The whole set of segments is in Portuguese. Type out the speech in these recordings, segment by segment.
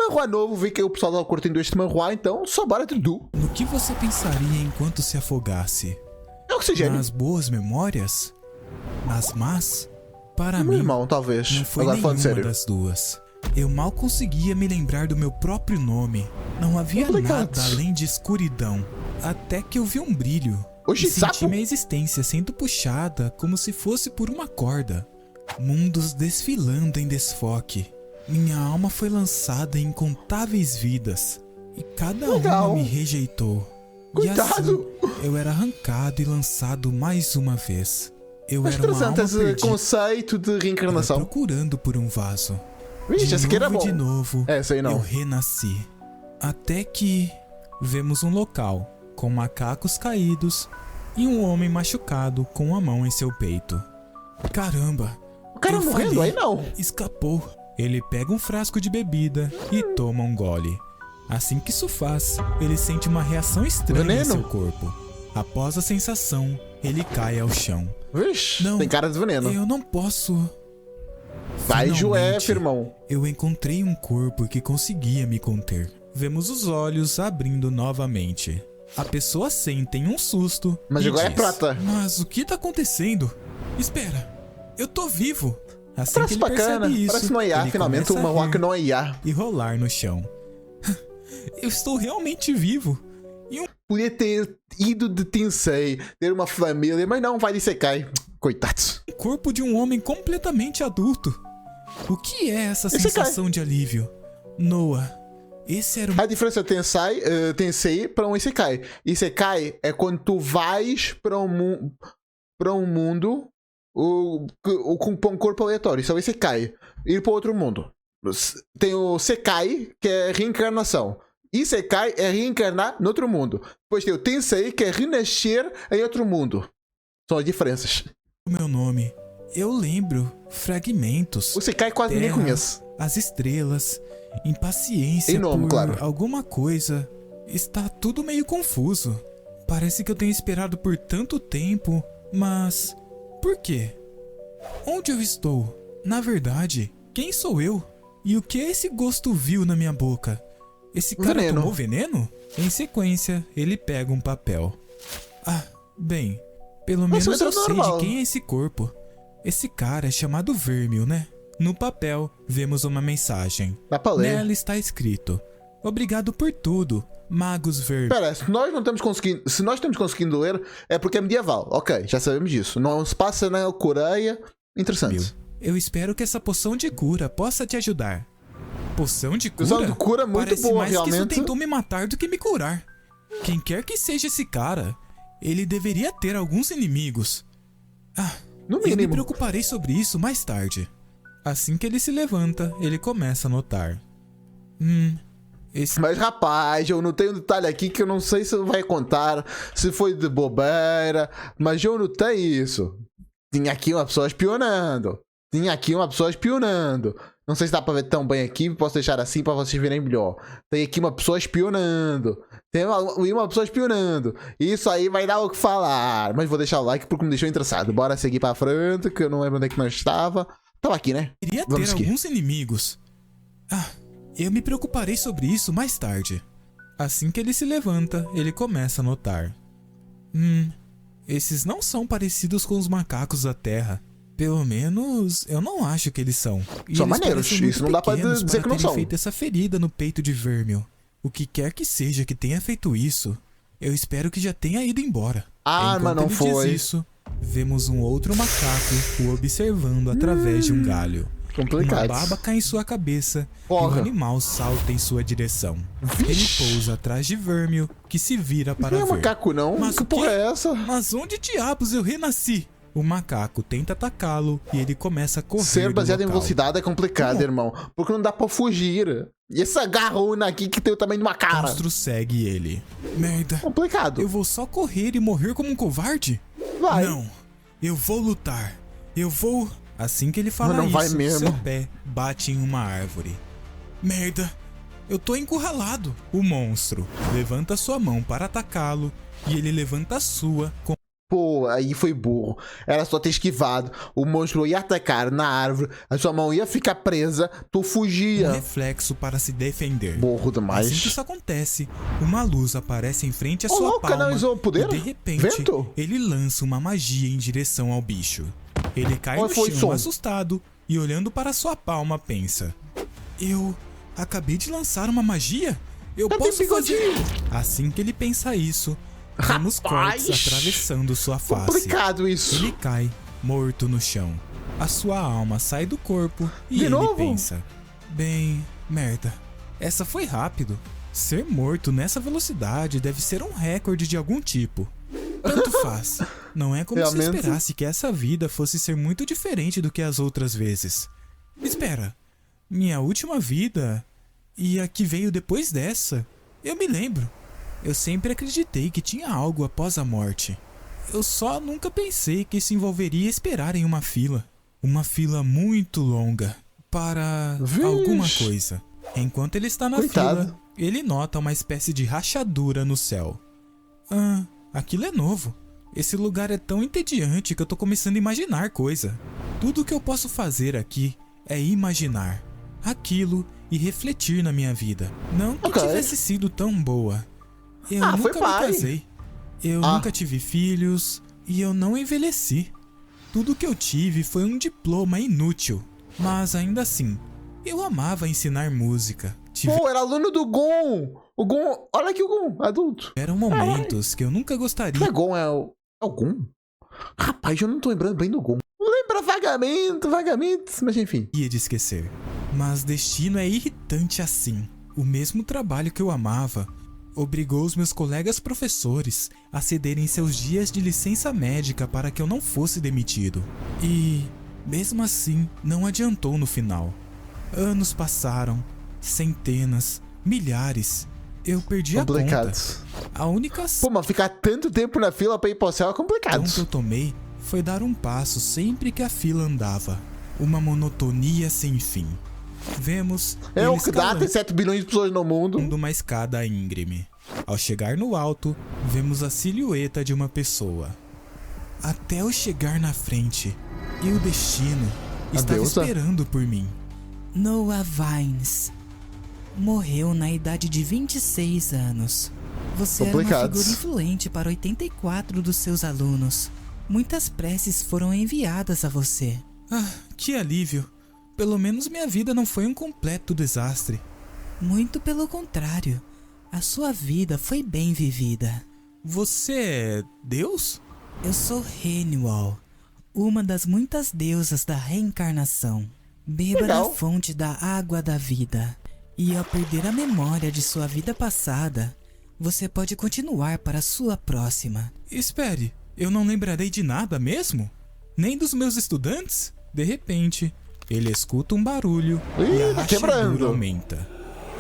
manhwa novo, vi que o pessoal tava curtindo este manhwa, então só bora tudo. No que você pensaria enquanto se afogasse? É oxigênio. Nas boas memórias? Nas más? Para Meu mim, irmão, talvez. não foi Agora falando nenhuma sério. das duas. Eu mal conseguia me lembrar do meu próprio nome. Não havia Complicado. nada além de escuridão. Até que eu vi um brilho. Oxi, E senti sapo? minha existência sendo puxada como se fosse por uma corda. Mundos desfilando em desfoque. Minha alma foi lançada em incontáveis vidas. E cada Legal. uma me rejeitou. Cuidado. E assim, eu era arrancado e lançado mais uma vez. Eu Mas era uma alma interessante esse perdida, conceito de reencarnação. procurando por um vaso. Vixe, esse aqui era bom. De novo, É, esse aí não. eu renasci. Até que vemos um local com macacos caídos e um homem machucado com a mão em seu peito. Caramba! O cara eu morrendo falhei. aí não. Escapou. Ele pega um frasco de bebida e toma um gole. Assim que isso faz, ele sente uma reação estranha Veneno? em seu corpo. Após a sensação, ele cai ao chão. Vixe, Não, tem cara de veneno. Eu não posso. Vai, Finalmente, Joé, irmão. Eu encontrei um corpo que conseguia me conter. Vemos os olhos abrindo novamente. A pessoa sente um susto. Mas e agora é diz, prata. Mas o que tá acontecendo? Espera, eu tô vivo. Assim Parece que ele bacana. percebe isso, Parece no IA, ele finalmente. começa Uma a manhwa rir que não é IA. e rolar no chão. Eu estou realmente vivo. Podia ter ido de Tensei, ter uma família, mas não, vai de Isekai. Coitados. Um corpo de um homem completamente adulto. O que é essa Isekai. sensação de alívio? Noah, esse era o A diferença de Tensei para um Isekai. Isekai é quando tu vais para um mundo com um corpo aleatório. Isso é o Isekai. Ir para outro mundo. Tem o Sekai, que é reencarnação. Isekai é reencarnar no outro mundo. Depois tem o Tensei, que é renascer em outro mundo. São as diferenças. meu nome. Eu lembro fragmentos. O Sekai quase ninguém terra, conhece. As estrelas, impaciência Tem nome, por claro. alguma coisa. Está tudo meio confuso. Parece que eu tenho esperado por tanto tempo, mas por quê? Onde eu estou? Na verdade, quem sou eu? E o que é esse gosto vil na minha boca? Esse cara Veneno. tomou veneno? Em sequência, ele pega um papel. Ah, bem, pelo Mas menos vai eu ser sei normal. de quem é esse corpo. Esse cara é chamado Vermil, né? No papel, vemos uma mensagem. Dá pra ler. Nela está escrito: Obrigado por tudo, Magos Vermil. Pera, se nós estamos conseguindo ler, é porque é medieval. Ok, já sabemos disso. Não se passa na Coreia. Interessante. Eu espero que essa poção de cura possa te ajudar. Poção de cura? Poção de cura muito Parece boa, mais que isso realmente. tentou me matar do que me curar. Quem quer que seja esse cara, ele deveria ter alguns inimigos. Ah, No eu me mínimo. preocuparei sobre isso mais tarde. Assim que ele se levanta, ele começa a notar. Esse Mas rapaz, eu notei um detalhe aqui que eu não sei se vai contar, se foi de bobeira, mas eu notei isso. Tinha aqui uma pessoa espionando. Não sei se dá pra ver tão bem aqui, posso deixar assim pra vocês verem melhor. Tem aqui uma pessoa espionando. Tem uma pessoa espionando. Isso aí vai dar o que falar. Mas vou deixar o like porque me deixou interessado. Bora seguir pra frente, que eu não lembro onde é que nós estava. Tava aqui, né? deveria Vamos ter seguir. alguns inimigos. Ah, eu me preocuparei sobre isso mais tarde. Assim que ele se levanta, ele começa a notar. Esses não são parecidos com os macacos da Terra. Pelo menos, eu não acho que eles são. E São eles maneiros, parecem muito isso não dá pra pequenos dizer que não terem são. feito essa ferida no peito de Vermil. O que quer que seja que tenha feito isso, eu espero que já tenha ido embora. Ah, Enquanto mas não ele foi. diz isso, vemos um outro macaco o observando através de um galho. Complicado. Uma baba cai em sua cabeça e Porra. o animal salta em sua direção. Ele Vixe. pousa atrás de Vermil, que se vira para Não é ver. macaco, não? Mas Que o quê? porra é essa? Mas onde diabos eu renasci? O macaco tenta atacá-lo e ele começa a correr Ser do baseado em local. velocidade é complicado, Como? irmão. Porque não dá pra fugir. E essa garrona aqui que tem o tamanho de uma O cara. monstro segue ele. Merda, Complicado. eu vou só correr e morrer como um covarde? Vai. Não, eu vou lutar. Eu vou... Assim que ele fala Mas não isso, vai mesmo. seu pé bate em uma árvore. Merda, eu tô encurralado. O monstro levanta sua mão para atacá-lo e ele levanta a sua com Pô, aí foi burro. Era só ter esquivado. O monstro ia atacar na árvore, a sua mão ia ficar presa, tu fugia. Um reflexo para se defender. Burro demais. Assim que isso acontece, uma luz aparece em frente à sua louco, palma canalizou o poder? e de repente Vento? ele lança uma magia em direção ao bicho. Ele cai Qual no foi o chão som? assustado e olhando para sua palma pensa: eu acabei de lançar uma magia? Eu Cadê posso o bigodinho? fazer... Assim que ele pensa isso, vemos Rapaz! cortes atravessando sua face. Complicado isso. Ele cai, morto no chão. A sua alma sai do corpo e De ele novo? pensa: bem, merda. Essa foi rápido. Ser morto nessa velocidade deve ser um recorde de algum tipo. Tanto faz. Não é como se eu Realmente. esperasse que essa vida fosse ser muito diferente do que as outras vezes. Espera, minha última vida e a que veio depois dessa, eu me lembro. Eu sempre acreditei que tinha algo após a morte. Eu só nunca pensei que isso envolveria esperar em uma fila. Uma fila muito longa para Vixe. alguma coisa. Enquanto ele está na Coitado. fila, ele nota uma espécie de rachadura no céu. Ah, aquilo é novo. Esse lugar é tão entediante que eu tô começando a imaginar coisa. Tudo que eu posso fazer aqui é imaginar aquilo e refletir na minha vida. Não que Ok. tivesse sido tão boa. Eu Foi nunca me pai. casei. Eu nunca tive filhos e eu não envelheci. Tudo que eu tive foi um diploma inútil. Mas ainda assim, eu amava ensinar música. Pô, era aluno do Gon. O Gon, olha aqui o Gon, adulto. Tiveram momentos que eu nunca gostaria. Não é Gon, é o Gon? Rapaz, eu não tô lembrando bem do Gon. Lembra vagamente, mas enfim. De esquecer. Mas destino é irritante assim. O mesmo trabalho que eu amava obrigou os meus colegas professores a cederem seus dias de licença médica para que eu não fosse demitido. E, mesmo assim, não adiantou no final. Anos passaram, centenas, milhares. Eu perdi a Complicado. conta. A única Pô, mas ficar tanto tempo na fila pra ir pro céu é complicado. ação que eu tomei foi dar um passo sempre que a fila andava. Uma monotonia sem fim. Vemos É ele o que dá, escalando tem 7 bilhões de pessoas no mundo. uma escada íngreme. Ao chegar no alto, vemos a silhueta de uma pessoa. Até eu chegar na frente, e o destino estava deusa? esperando por mim. Noah Vines morreu na idade de 26 anos. Você era uma Complicados. figura influente para 84 dos seus alunos. Muitas preces foram enviadas a você. Ah, que alívio. Pelo menos minha vida não foi um completo desastre. Muito pelo contrário, a sua vida foi bem vivida. Você é Deus? Eu sou Reniwal, uma das muitas deusas da reencarnação. Beba Legal. da fonte da água da vida. E ao perder a memória de sua vida passada, você pode continuar para a sua próxima. Espere, eu não lembrarei de nada mesmo? Nem dos meus estudantes? De repente, ele escuta um barulho e a Ih, tá rachadura quebrando. aumenta.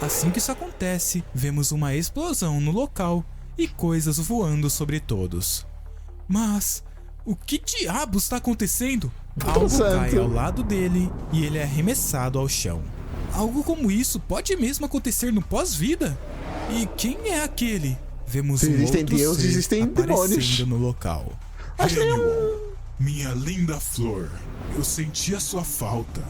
Assim que isso acontece, vemos uma explosão no local e coisas voando sobre todos. Mas, o que diabos está acontecendo? Algo santo. cai ao lado dele e ele é arremessado ao chão. Algo como isso pode mesmo acontecer no pós-vida? E quem é aquele? Vemos Se um existem outro deuses, ser existem aparecendo demônios. no local. Minha linda flor, eu senti a sua falta.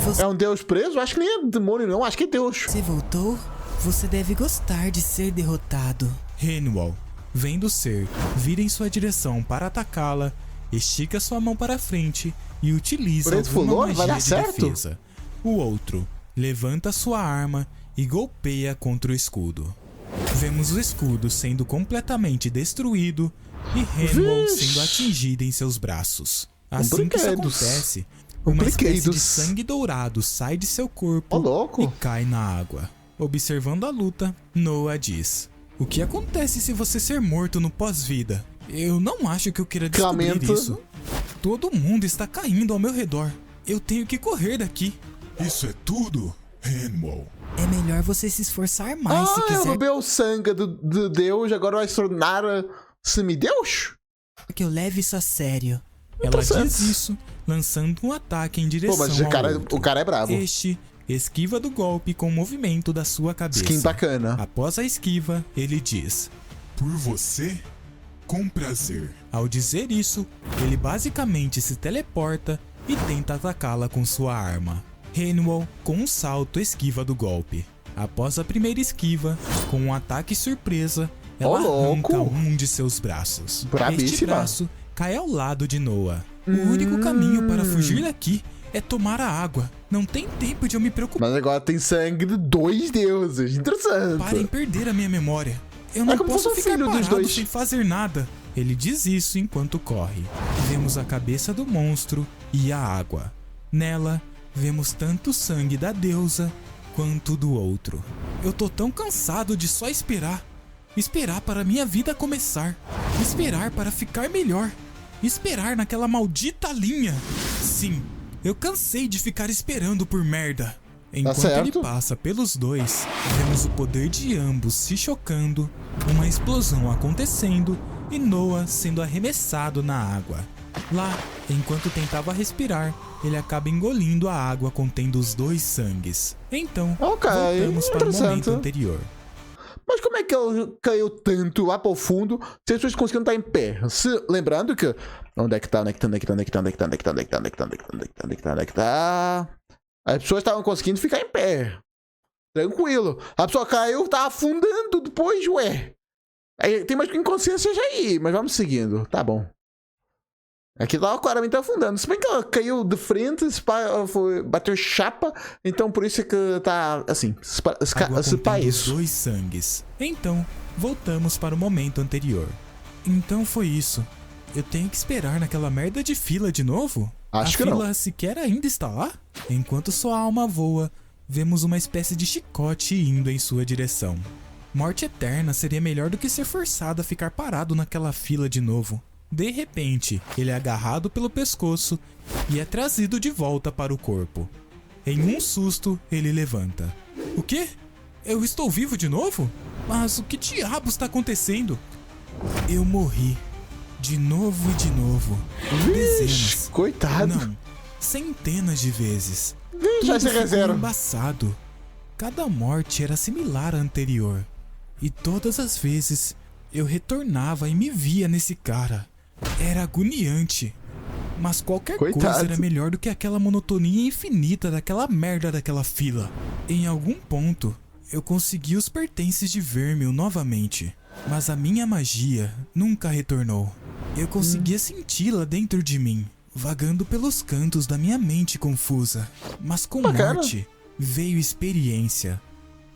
Você É um deus preso? Acho que nem é demônio, não. Acho que é Deus. voltou? Você deve gostar de ser derrotado. Renwall, vendo o ser vir em sua direção para atacá-la, estica sua mão para frente e utiliza Preto alguma fulor, magia vai dar de certo? defesa. O outro levanta sua arma e golpeia contra o escudo. Vemos o escudo sendo completamente destruído e Renwall Vixe. sendo atingida em seus braços. Assim que isso Complicados. acontece, uma espécie de Complicados. sangue dourado sai de seu corpo Ó, louco. e cai na água. Observando a luta, Noah diz: o que acontece se você ser morto no pós-vida? Eu não acho que eu queira descobrir Lamento. isso. Todo mundo está caindo ao meu redor. Eu tenho que correr daqui. Isso é tudo, Renwall. É melhor você se esforçar mais se Eu quiser roubei o sangue do Deus, agora vai se tornar semideus? que eu leve isso a sério. Ela Interessante. diz isso, lançando um ataque em direção Pô, mas ao outro. o cara é brabo. Este esquiva do golpe com o movimento da sua cabeça. Skin bacana. Após a esquiva, ele diz: Por você, com prazer. Ao dizer isso, ele basicamente se teleporta e tenta atacá-la com sua arma. Hannibal, com um salto, esquiva do golpe. Após a primeira esquiva, com um ataque surpresa, ela arranca um de seus braços. Brabíssima. Este braço cai ao lado de Noah. O único caminho para fugir daqui é tomar a água. Não tem tempo de eu me preocupar. Mas agora tem sangue de 2 deuses. Interessante. Parem perder a minha memória. Eu não como posso fosse um ficar filho dos parado dois. sem fazer nada. Ele diz isso enquanto corre. Vemos a cabeça do monstro e a água. Nela, vemos tanto sangue da deusa quanto do outro. Eu tô tão cansado de só esperar. Esperar para minha vida começar. Esperar para ficar melhor. Esperar naquela maldita linha. Sim, eu cansei de ficar esperando por merda. Enquanto ele certo. passa pelos dois, vemos o poder de ambos se chocando, uma explosão acontecendo e Noah sendo arremessado na água. Lá, enquanto tentava respirar, ele acaba engolindo a água contendo os 2 sangues. Então, Ok, voltamos para o momento interessante. anterior. Mas como é que ele caiu tanto lá para o fundo se as pessoas conseguiram estar em pé? Lembrando que... Onde é que tá? As pessoas estavam conseguindo ficar em pé. Tranquilo. A pessoa caiu, tá afundando depois, ué. Aí, tem mais inconsciências aí, mas vamos seguindo. Tá bom. Aqui lá claramente tá afundando. Se bem que ela caiu de frente, bateu chapa, então por isso é que tá assim. Água Se pá contendo os isso. 2 sangues. Então, voltamos para o momento anterior. Então foi isso. Eu tenho que esperar naquela merda de fila de novo? Acho que a não. fila sequer ainda está lá? Enquanto sua alma voa, vemos uma espécie de chicote indo em sua direção. Morte eterna seria melhor do que ser forçado a ficar parado naquela fila de novo. De repente, ele é agarrado pelo pescoço e é trazido de volta para o corpo. Em um susto, ele levanta. O quê? Eu estou vivo de novo? Mas o que diabos está acontecendo? Eu morri. De novo e de novo. Dezenas. Coitado. Não, centenas de vezes. Já Tudo se ficou reserva. embaçado. Cada morte era similar à anterior. E todas as vezes eu retornava e me via nesse cara. Era agoniante. Mas qualquer coisa Coitado. era melhor do que aquela monotonia infinita daquela merda daquela fila. Em algum ponto, eu consegui os pertences de Vermil novamente. Mas a minha magia nunca retornou. Eu conseguia senti-la dentro de mim, vagando pelos cantos da minha mente confusa. Mas com Bacana. morte veio experiência.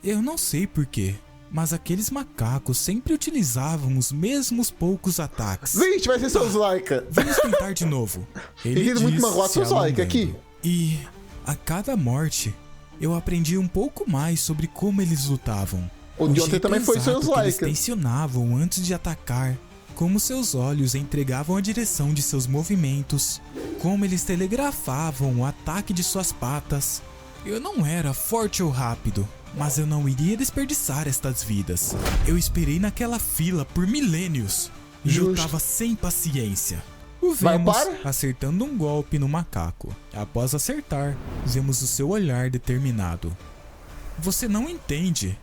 Eu não sei porquê, mas aqueles macacos sempre utilizavam os mesmos poucos ataques. Vixe, vai ser seus like. Vamos tentar de novo. Ele Ele muito diz, magoado, se seus like alongando. aqui. E a cada morte, eu aprendi um pouco mais sobre como eles lutavam. O de ontem jeito também foi exato seus que eles like. tensionavam antes de atacar, como seus olhos entregavam a direção de seus movimentos, como eles telegrafavam o ataque de suas patas. Eu não era forte ou rápido, mas eu não iria desperdiçar estas vidas. Eu esperei naquela fila por milênios e eu Justo. tava sem paciência. O Vai, vemos para. acertando um golpe no macaco. Após acertar, vemos o seu olhar determinado. Você não entende.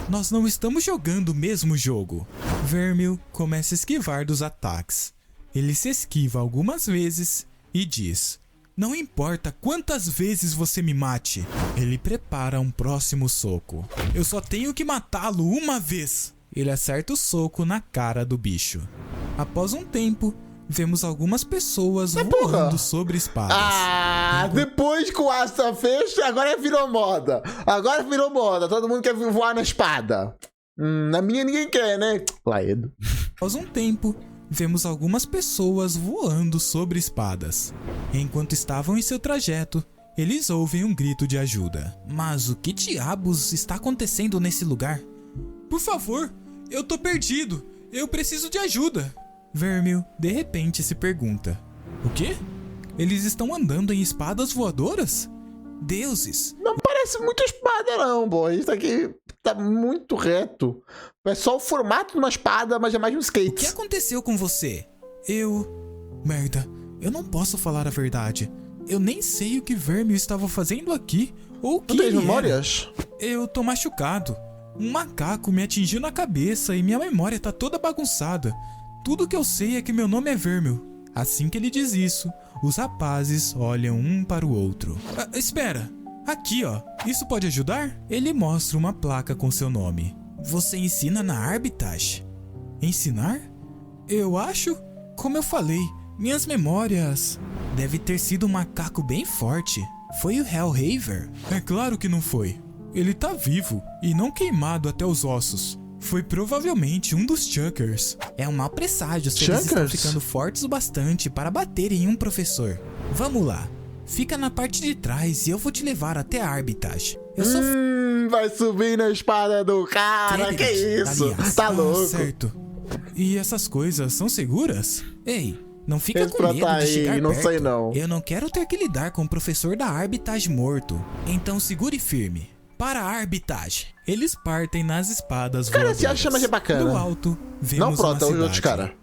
Nós não estamos jogando o mesmo jogo. Vermil começa a esquivar dos ataques. Ele se esquiva algumas vezes e diz: não importa quantas vezes você me mate. Ele prepara um próximo soco. Eu só tenho que matá-lo uma vez. Ele acerta o soco na cara do bicho. Após um tempo, vemos algumas pessoas voando porra. sobre espadas. Ah, depois que o Asta fez, agora virou moda. Agora virou moda. Todo mundo quer voar na espada. Na minha ninguém quer, né? Laedo. Após um tempo, vemos algumas pessoas voando sobre espadas. Enquanto estavam em seu trajeto, eles ouvem um grito de ajuda. Mas o que diabos está acontecendo nesse lugar? Por favor, eu tô perdido. Eu preciso de ajuda. Vermil, de repente, se pergunta: o quê? Eles estão andando em espadas voadoras? Deuses! Não parece muito espada, não, boy. Isso aqui tá muito reto. É só o formato de uma espada, mas é mais um O que skate. aconteceu com você? Merda, eu não posso falar a verdade. Eu nem sei o que Vermil estava fazendo aqui ou o que Não tem ele era. memórias? Eu tô machucado. Um macaco me atingiu na cabeça e minha memória tá toda bagunçada. Tudo que eu sei é que meu nome é Vermil. Assim que ele diz isso, os rapazes olham um para o outro. Espera! Aqui, ó. Isso pode ajudar? Ele mostra uma placa com seu nome. Você ensina na Arbitage. Ensinar? Eu acho? Como eu falei, minhas memórias... Deve ter sido um macaco bem forte. Foi o Hellhaver? É claro que não foi. Ele tá vivo e não queimado até os ossos. Foi provavelmente um dos Chuckers. É um mau presságio se eles estão ficando fortes o bastante para bater em um professor. Vamos lá. Fica na parte de trás e eu vou te levar até a Arbitage. Eu sou... Vai subir na espada do cara, que isso? Aliás, Tá louco. Certo. E essas coisas são seguras? Ei, não fica Esse com medo de chegar não perto. sei não. Eu não quero ter que lidar com o professor da Arbitage morto. Então segure firme. Para a Arbitage. Eles partem nas espadas Cara, você acha mais bacana? Do alto, vemos Não, Prota, uma os outros cidade. cara.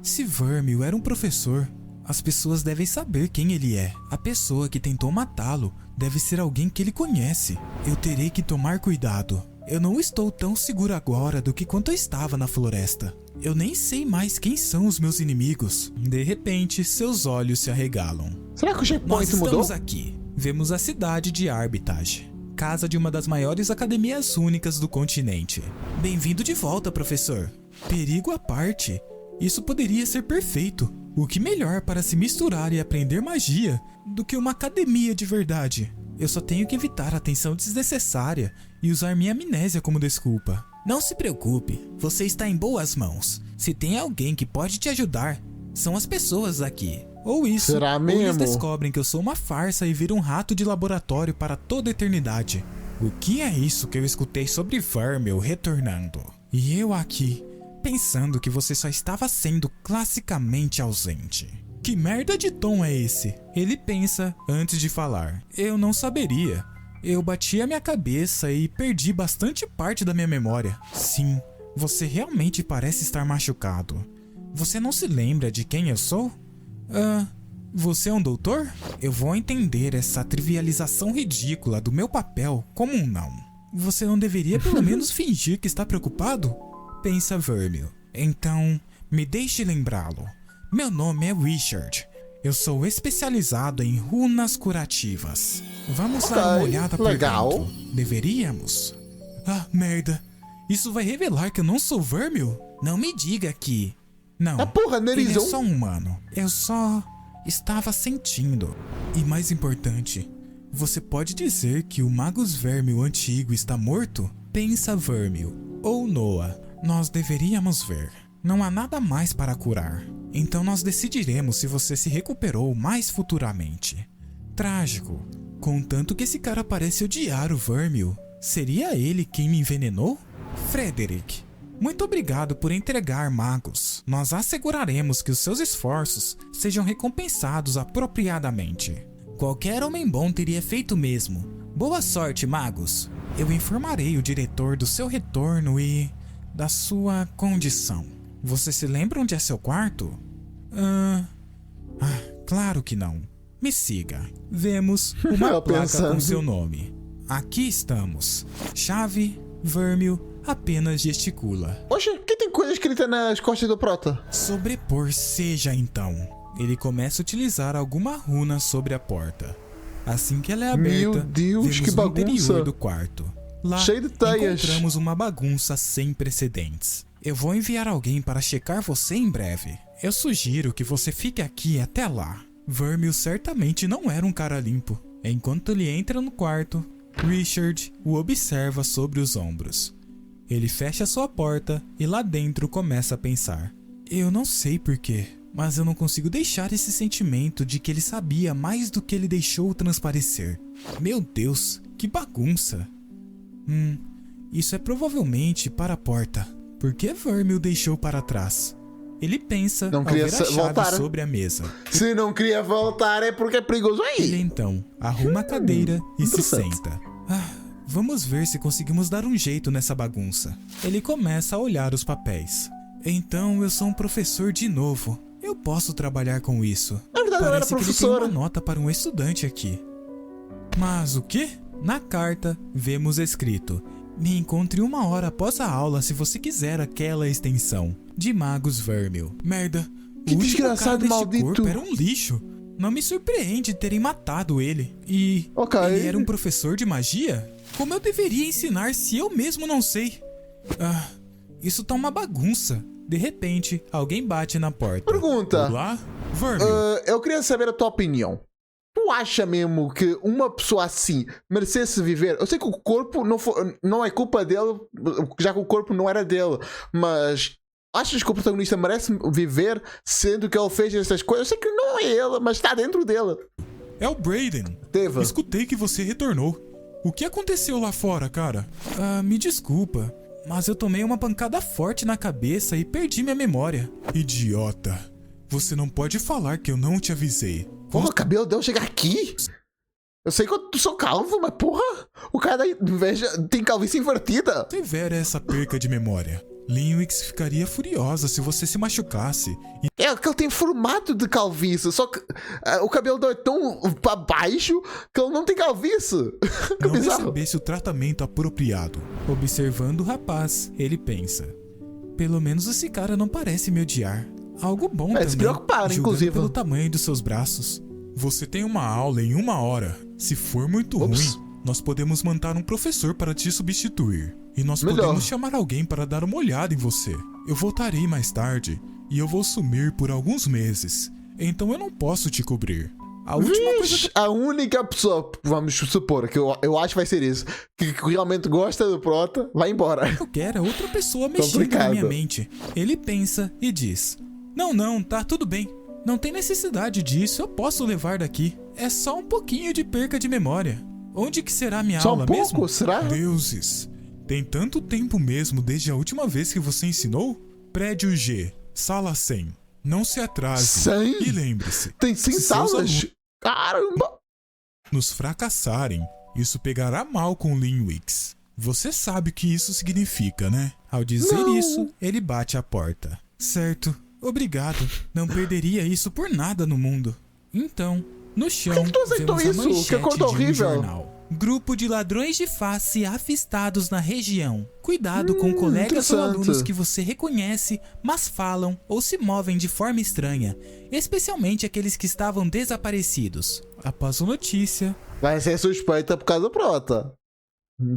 Se Vermil era um professor, as pessoas devem saber quem ele é. A pessoa que tentou matá-lo deve ser alguém que ele conhece. Eu terei que tomar cuidado. Eu não estou tão seguro agora do que quando eu estava na floresta. Eu nem sei mais quem são os meus inimigos. De repente, seus olhos se arregalam. Será que o Nós checkpoint estamos mudou? aqui. Vemos a cidade de Arbitage, casa de uma das maiores academias únicas do continente. Bem-vindo de volta, professor. Perigo à parte, isso poderia ser perfeito. O que melhor para se misturar e aprender magia do que uma academia de verdade? Eu só tenho que evitar a atenção desnecessária e usar minha amnésia como desculpa. Não se preocupe, você está em boas mãos. Se tem alguém que pode te ajudar, são as pessoas aqui. Ou isso, Será ou eles mesmo? descobrem que eu sou uma farsa e viro um rato de laboratório para toda a eternidade. O que é isso que eu escutei sobre Vermil retornando? E eu aqui, pensando que você só estava sendo classicamente ausente. Que merda de tom é esse? Ele pensa antes de falar. Eu não saberia. Eu bati a minha cabeça e perdi bastante parte da minha memória. Sim, você realmente parece estar machucado. Você não se lembra de quem eu sou? Você é um doutor? Eu vou entender essa trivialização ridícula do meu papel como um não. Você não deveria pelo menos fingir que está preocupado? Pensa Vermil. Então, me deixe lembrá-lo. Meu nome é Richard. Eu sou especializado em runas curativas. Vamos dar uma olhada por legal. dentro. Deveríamos? Ah, merda. Isso vai revelar que eu não sou Vermil? Não me diga que... Não, porra, ele é Nerizão. só um humano. Eu só estava sentindo. E mais importante, você pode dizer que o Magus Vermil antigo está morto? Pensa Vermil, ou Noah. Nós deveríamos ver. Não há nada mais para curar. Então nós decidiremos se você se recuperou mais futuramente. Trágico. Contanto que esse cara parece odiar o Vermil. Seria ele quem me envenenou? Frederick, muito obrigado por entregar Magus. Nós asseguraremos que os seus esforços sejam recompensados apropriadamente. Qualquer homem bom teria feito o mesmo. Boa sorte, Magus. Eu informarei o diretor do seu retorno e... da sua condição. Você se lembra onde é seu quarto? Claro que não. Me siga. Vemos uma Eu placa pensando. com seu nome. Aqui estamos. Chave, Vermil, apenas gesticula. Oxe, por que tem coisa escrita nas costas do Prota? Sobrepor seja então. Ele começa a utilizar alguma runa sobre a porta. Assim que ela é aberta, Meu Deus, vemos que o bagunça. interior do quarto. Lá, Cheio de teias. encontramos uma bagunça sem precedentes. Eu vou enviar alguém para checar você em breve. Eu sugiro que você fique aqui até lá. Vermil certamente não era um cara limpo. Enquanto ele entra no quarto, Richard o observa sobre os ombros. Ele fecha sua porta e lá dentro começa a pensar. Eu não sei porquê, mas eu não consigo deixar esse sentimento de que ele sabia mais do que ele deixou transparecer. Meu Deus, que bagunça! Isso é provavelmente para a porta. Por que Vermil deixou para trás? Ele pensa Não ao queria ver a chave voltar. sobre a mesa. Se não queria voltar é porque é perigoso Ele aí. então arruma a cadeira e se interessante. senta. Vamos ver se conseguimos dar um jeito nessa bagunça. Ele começa a olhar os papéis. Então eu sou um professor de novo. Eu posso trabalhar com isso. Na verdade, ela era Parece que ele tem professora. uma nota para um estudante aqui. Mas o quê? Na carta, vemos escrito: Me encontre 1 hora após a aula se você quiser aquela extensão. De Magus Vermil. Merda. Que o último desgraçado cara deste maldito. corpo era um lixo. Não me surpreende terem matado ele. E Ok. ele era um professor de magia? Como eu deveria ensinar se eu mesmo não sei? Ah, isso tá uma bagunça. De repente, alguém bate na porta. Pergunta. Olá? Vermil. Eu queria saber a tua opinião. Tu acha mesmo que uma pessoa assim merecesse viver? Eu sei que o corpo não é culpa dele, já que o corpo não era dele, mas achas que o protagonista merece viver sendo que ele fez essas coisas? Eu sei que não é ele, mas está dentro dele. É o Brayden. Teve. Escutei que você retornou. O que aconteceu lá fora, cara? Me desculpa, mas eu tomei uma pancada forte na cabeça e perdi minha memória. Idiota. Você não pode falar que eu não te avisei. Porra, o cabelo dele chega aqui? Eu sei que eu sou calvo, mas porra, o cara da inveja tem calvície invertida. Severa essa perca de memória. Linwix ficaria furiosa se você se machucasse. É que ele tem formato de calvície, só que o cabelo dele é tão pra baixo que ele não tem calvície. Que Não bizarro. recebesse o tratamento apropriado. Observando o rapaz, ele pensa: pelo menos esse cara não parece me odiar. Algo bom também, se preocupar, julgando inclusive. pelo tamanho dos seus braços. Você tem uma aula em 1 hora. Se for muito Ups. ruim, nós podemos mandar um professor para te substituir. E nós Melhor. podemos chamar alguém para dar uma olhada em você. Eu voltarei mais tarde e eu vou sumir por alguns meses. Então eu não posso te cobrir. A última coisa Vixe, a única pessoa, vamos supor, que eu acho que vai ser isso, que realmente gosta do Prota, vai embora. que eu quero é outra pessoa mexendo na Complicado. minha mente. Ele pensa e diz: Não, tá tudo bem. Não tem necessidade disso, eu posso levar daqui. É só um pouquinho de perca de memória. Onde que será minha Só aula um pouco, mesmo? será? Deuses, tem tanto tempo mesmo desde a última vez que você ensinou? Prédio G, sala 100. Não se atrase. 100? E lembre-se, Tem 100 se seus salas? Caramba! nos fracassarem, isso pegará mal com Linwix. Você sabe o que isso significa, né? Ao dizer Não. isso, ele bate a porta. Certo, obrigado. Não perderia isso por nada no mundo. Então, no chão, Por que tu aceitou vemos a isso? manchete Que coisa de um horrível. jornal. Grupo de ladrões de face avistados na região. Cuidado com colegas ou interessante. alunos que você reconhece, mas falam ou se movem de forma estranha, especialmente aqueles que estavam desaparecidos. Após a notícia, Vai ser suspeita por causa do Prota.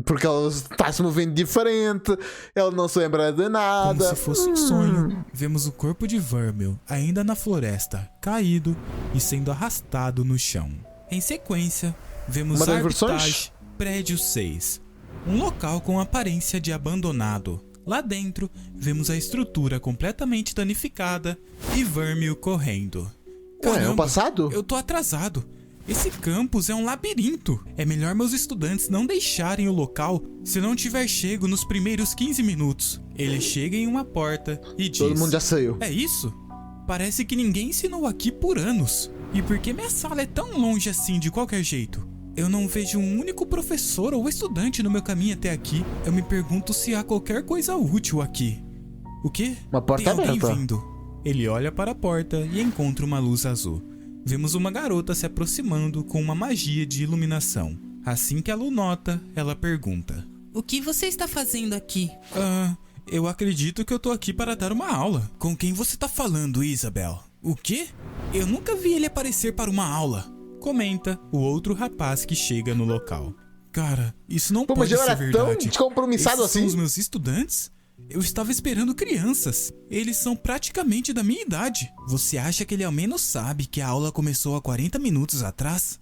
Porque ela está se movendo diferente, ela não se lembra de como nada. se fosse um sonho, vemos o corpo de Vermil ainda na floresta, caído e sendo arrastado no chão. Em sequência, vemos Uma das Arbitage, versões? Prédio 6, um local com aparência de abandonado. Lá dentro, vemos a estrutura completamente danificada e Vermil correndo. Ué, é o passado? Eu tô atrasado. Esse campus é um labirinto. É melhor meus estudantes não deixarem o local se não tiver chego nos primeiros 15 minutos. Ele chega em uma porta e diz: Todo mundo já saiu. É isso? Parece que ninguém ensinou aqui por anos. E por que minha sala é tão longe assim de qualquer jeito? Eu não vejo um único professor ou estudante no meu caminho até aqui. Eu me pergunto se há qualquer coisa útil aqui. O quê? Uma porta Tem alguém aberta. vindo. Ele olha para a porta e encontra uma luz azul. Vemos uma garota se aproximando com uma magia de iluminação. Assim que a Lu nota, ela pergunta: O que você está fazendo aqui? Eu acredito que eu tô aqui para dar uma aula. Com quem você tá falando, Isabel? O quê? Eu nunca vi ele aparecer para uma aula. Comenta o outro rapaz que chega no local. Cara, isso não Pô, mas pode eu ser era tão verdade. descompromissado Esses são assim. os meus estudantes? Eu estava esperando crianças. Eles são praticamente da minha idade. Você acha que ele ao menos sabe que a aula começou há 40 minutos atrás?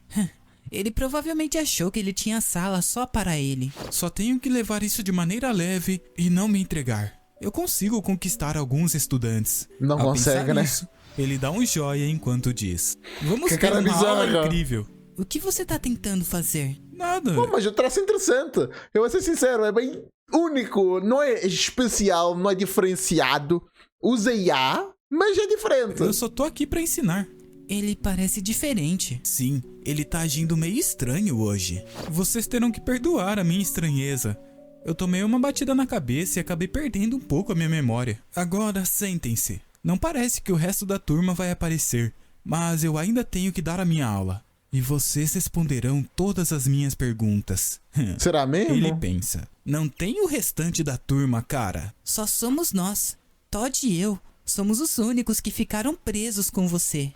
Ele provavelmente achou que ele tinha sala só para ele. Só tenho que levar isso de maneira leve e não me entregar. Eu consigo conquistar alguns estudantes. Não Ao consegue, pensar né? nisso, ele dá um joia enquanto diz: Vamos Que ter cara uma aula bizarra. incrível. O que você tá tentando fazer? Nada. Pô, mas o traço é interessante. Eu vou ser sincero, é bem único. Não é especial, não é diferenciado. Usa IA, mas é diferente. Eu só tô aqui pra ensinar. Ele parece diferente. Sim, ele tá agindo meio estranho hoje. Vocês terão que perdoar a minha estranheza. Eu tomei uma batida na cabeça e acabei perdendo um pouco a minha memória. Agora, sentem-se. Não parece que o resto da turma vai aparecer, mas eu ainda tenho que dar a minha aula. E vocês responderão todas as minhas perguntas. Será mesmo? Ele pensa. Não tem o restante da turma, cara. Só somos nós. Todd e eu. Somos os únicos que ficaram presos com você.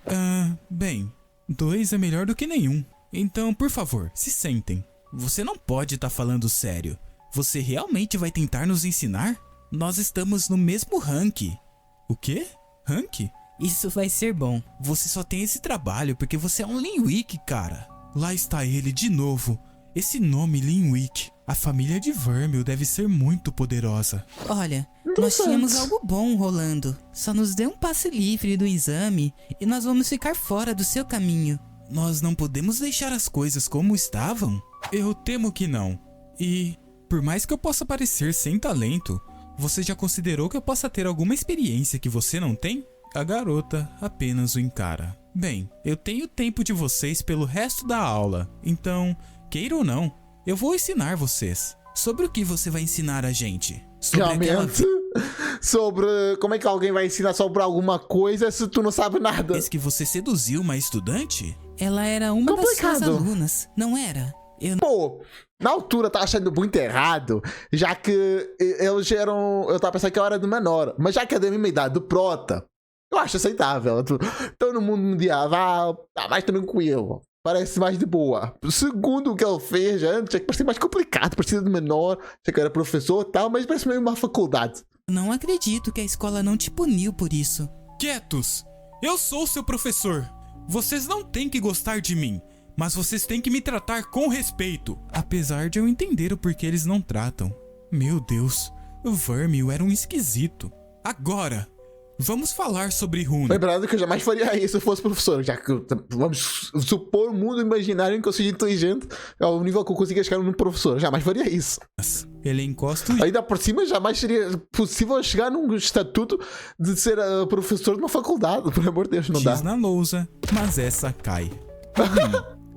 Bem, 2 é melhor do que nenhum. Então, por favor, se sentem. Você não pode estar falando sério. Você realmente vai tentar nos ensinar? Nós estamos no mesmo rank. O quê? Rank? Isso vai ser bom. Você só tem esse trabalho porque você é um Linwick, cara. Lá está ele de novo. Esse nome Linwick. A família de Vermil deve ser muito poderosa. Olha, nós tínhamos algo bom rolando. Só nos dê um passe livre do exame e nós vamos ficar fora do seu caminho. Nós não podemos deixar as coisas como estavam? Eu temo que não. E, por mais que eu possa parecer sem talento, você já considerou que eu possa ter alguma experiência que você não tem? A garota apenas o encara. Bem, eu tenho tempo de vocês pelo resto da aula, então, queira ou não, eu vou ensinar vocês. Sobre o que você vai ensinar a gente? Sobre Realmente? Sobre como é que alguém vai ensinar sobre alguma coisa se tu não sabe nada? Vez que você seduziu uma estudante? Ela era uma das suas alunas, não era? Pô, na altura eu tava achando muito errado, já que eles eram... Eu tava pensando que eu era de menor, mas já que é da mesma idade, do prota, eu acho aceitável. Todo mundo me odiava, tá mais tranquilo, parece mais de boa. Segundo o que ele fez antes, é que parecia mais complicado, parecia de menor, sei que era professor e tal, mas parece meio uma faculdade. Não acredito que a escola não te puniu por isso. Quietos! Eu sou seu professor. Vocês não têm que gostar de mim, mas vocês têm que me tratar com respeito. Apesar de eu entender o porquê eles não tratam. Meu Deus, o Vermil era um esquisito. Agora, vamos falar sobre Runa. Lembrando que eu jamais faria isso se eu fosse professor, já que vamos supor o mundo imaginário que eu seja inteligente ao nível que eu consiga chegar num professor. Jamais faria isso. Ele encosta o... Ainda por cima, jamais seria possível chegar num estatuto de ser professor de uma faculdade. Por amor de Deus, não dá. X na lousa, mas essa cai.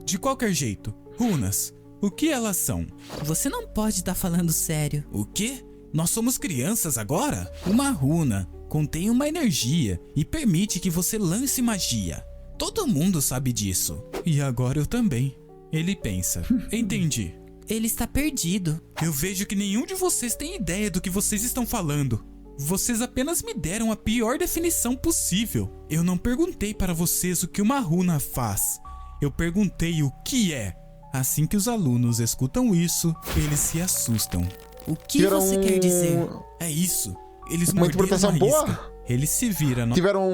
De qualquer jeito, runas, o que elas são? Você não pode estar falando sério. O quê? Nós somos crianças agora? Uma runa contém uma energia e permite que você lance magia. Todo mundo sabe disso. E agora eu também. Ele pensa. Entendi. Ele está perdido. Eu vejo que nenhum de vocês tem ideia do que vocês estão falando. Vocês apenas me deram a pior definição possível. Eu não perguntei para vocês o que uma runa faz. Eu perguntei o que é. Assim que os alunos escutam isso, eles se assustam. O que você quer dizer? É isso. Eles uma morderam interpretação uma isca. boa? Ele se vira. Tiveram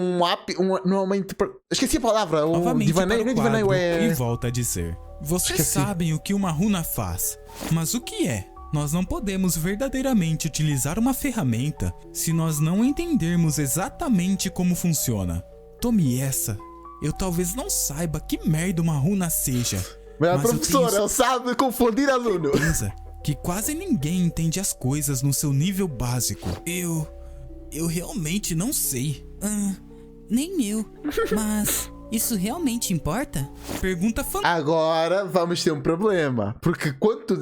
esqueci a palavra. Novamente Divaneio, para o divaneio quadro é... e volta a dizer. Vocês Esqueci. sabem o que uma runa faz, mas o que é? Nós não podemos verdadeiramente utilizar uma ferramenta se nós não entendermos exatamente como funciona. Tome essa. Eu talvez não saiba que merda uma runa seja. Mas a mas eu professora, tenho ela sabe confundir aluno. certeza que quase ninguém entende as coisas no seu nível básico. Eu realmente não sei. Nem eu. Mas isso realmente importa? Pergunta fantástica. Agora vamos ter um problema. Porque quando tu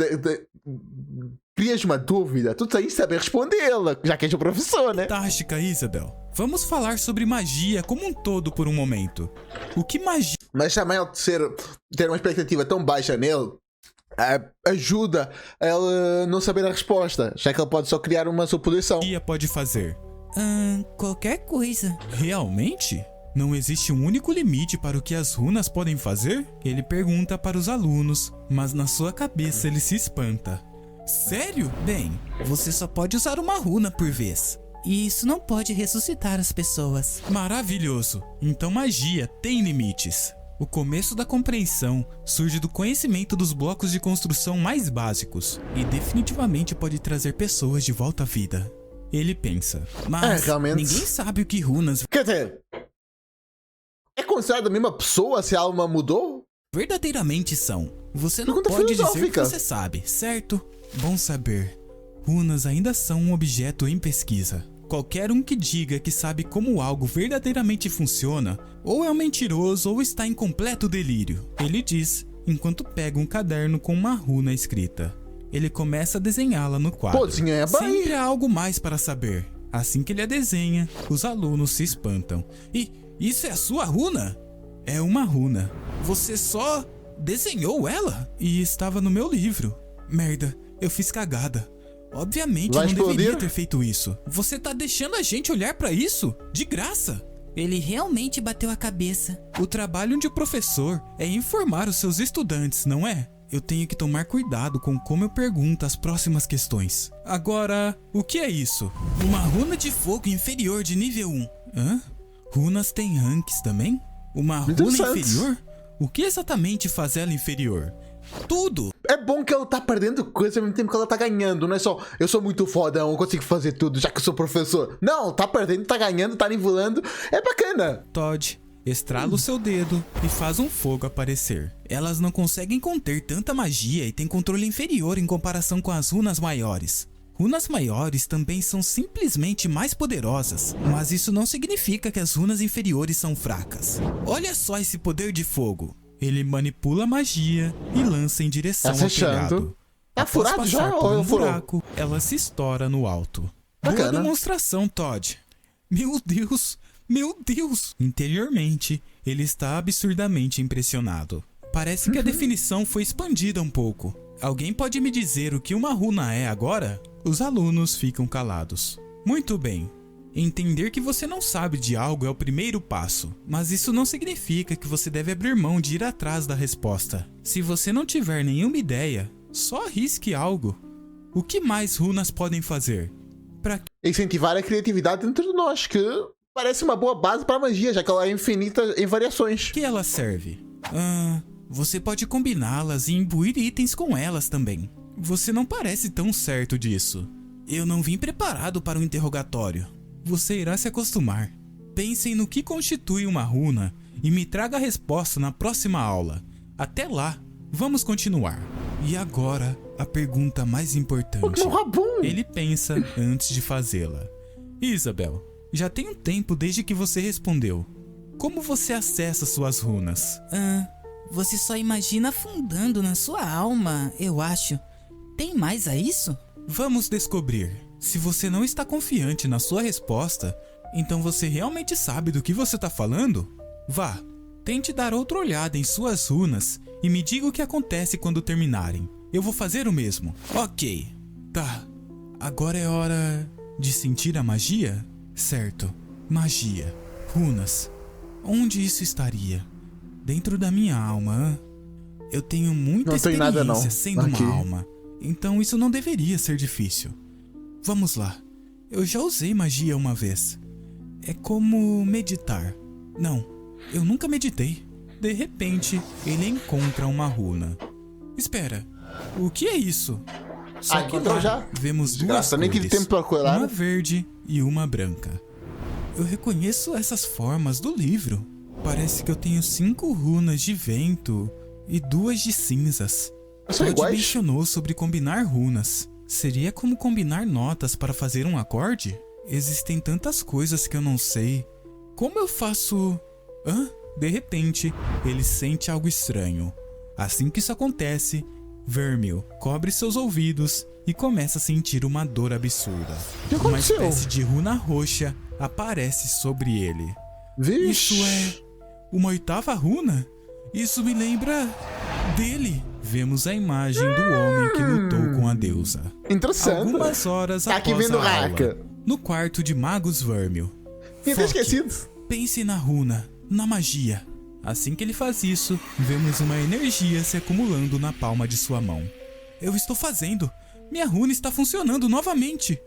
crias uma dúvida, tu tens de saber respondê-la, já que és o professor, né? Isabel. Vamos falar sobre magia como um todo por um momento. O que magia Mas também ele ter uma expectativa tão baixa nele ajuda a ele não saber a resposta, já que ele pode só criar uma suposição. pode fazer? Qualquer coisa. Realmente? Não existe um único limite para o que as runas podem fazer? Ele pergunta para os alunos, mas na sua cabeça ele se espanta. Sério? Bem, você só pode usar uma runa por vez. E isso não pode ressuscitar as pessoas. Maravilhoso! Então magia tem limites. O começo da compreensão surge do conhecimento dos blocos de construção mais básicos e definitivamente pode trazer pessoas de volta à vida. Ele pensa, mas realmente. ninguém sabe o que runas Quer dizer, é considerado a mesma pessoa se a alma mudou? verdadeiramente são. Você não Pergunta pode dizer que filosófica. você sabe, certo? Bom saber. Runas ainda são um objeto em pesquisa. Qualquer um que diga que sabe como algo verdadeiramente funciona, ou é um mentiroso ou está em completo delírio. Ele diz, enquanto pega um caderno com uma runa escrita. Ele começa a desenhá-la no quadro. Pô, desenha bem. Sempre há algo mais para saber. Assim que ele a desenha, os alunos se espantam. E isso é a sua runa? É uma runa. Você só desenhou ela? E estava no meu livro. Merda, eu fiz cagada. Obviamente eu Vai não deveria explodir? ter feito isso. Você tá deixando a gente olhar pra isso? De graça. Ele realmente bateu a cabeça. O trabalho de um professor é informar os seus estudantes, não é? Eu tenho que tomar cuidado com como eu pergunto as próximas questões. Agora, o que é isso? Uma runa de fogo inferior de nível 1. Hã? Runas têm ranks também? Uma runa Interessante. inferior? O que exatamente faz ela inferior? Tudo! É bom que ela tá perdendo coisa ao mesmo tempo que ela tá ganhando. Não é só, eu sou muito foda, eu consigo fazer tudo, já que eu sou professor. Não, tá perdendo, tá ganhando, tá nivelando. É bacana. Todd, estrala o seu dedo e faz um fogo aparecer. Elas não conseguem conter tanta magia e têm controle inferior em comparação com as runas maiores. Runas maiores também são simplesmente mais poderosas, mas isso não significa que as runas inferiores são fracas. Olha só esse poder de fogo. Ele manipula a magia e lança em direção Tá ao fechando. telhado. Tá Após furado passar já por ou um furou? buraco, ela se estoura no alto. Boa Bacana. demonstração, Todd. Meu Deus, meu Deus! Interiormente, ele está absurdamente impressionado. Parece que a definição foi expandida um pouco. Alguém pode me dizer o que uma runa é agora? Os alunos ficam calados. Muito bem. Entender que você não sabe de algo é o primeiro passo, mas isso não significa que você deve abrir mão de ir atrás da resposta. Se você não tiver nenhuma ideia, só arrisque algo. O que mais runas podem fazer? Pra Incentivar a criatividade dentro de nós, que parece uma boa base para magia, já que ela é infinita em variações. que ela serve? Você pode combiná-las e imbuir itens com elas também. Você não parece tão certo disso. Eu não vim preparado para o interrogatório. Você irá se acostumar. Pensem no que constitui uma runa e me traga a resposta na próxima aula. Até lá, vamos continuar. E agora, a pergunta mais importante. Meu rabum! Ele pensa antes de fazê-la. Isabel, já tem um tempo desde que você respondeu. Como você acessa suas runas? Você só imagina afundando na sua alma, eu acho. Tem mais a isso? Vamos descobrir. Se você não está confiante na sua resposta, então você realmente sabe do que você está falando? Vá, tente dar outra olhada em suas runas e me diga o que acontece quando terminarem. Eu vou fazer o mesmo. Ok. Tá. Agora é hora de sentir a magia? Certo. Magia. Runas. Onde isso estaria? Dentro da minha alma, hã? Eu tenho muita Não tem experiência nada, não. sendo Aqui. uma alma. Então isso não deveria ser difícil. Vamos lá. Eu já usei magia uma vez. É como meditar. Não, eu nunca meditei. De repente, ele encontra uma runa. Espera, o que é isso? Só que encontrou lá já? vemos duas Desgraça, nem tive cores, tempo pra procurar. uma verde e uma branca. Eu reconheço essas formas do livro. Parece que eu tenho 5 runas de vento e 2 de cinzas. São Todd iguais? mencionou sobre combinar runas. Seria como combinar notas para fazer um acorde? Existem tantas coisas que eu não sei. Como eu faço... De repente, ele sente algo estranho. Assim que isso acontece, Vermil cobre seus ouvidos e começa a sentir uma dor absurda. O que Uma aconteceu? espécie de runa roxa aparece sobre ele. Vixe. Isso é uma 8ª runa? Isso me lembra dele. Vemos a imagem do homem que lutou com a deusa. Interessante. Algumas horas Tá aqui após vendo a Raka. aula, no quarto de Magus Vermil. Tinha até Foque. esquecido. Pense na runa, na magia. Assim que ele faz isso, vemos uma energia se acumulando na palma de sua mão. Eu estou fazendo! Minha runa está funcionando novamente!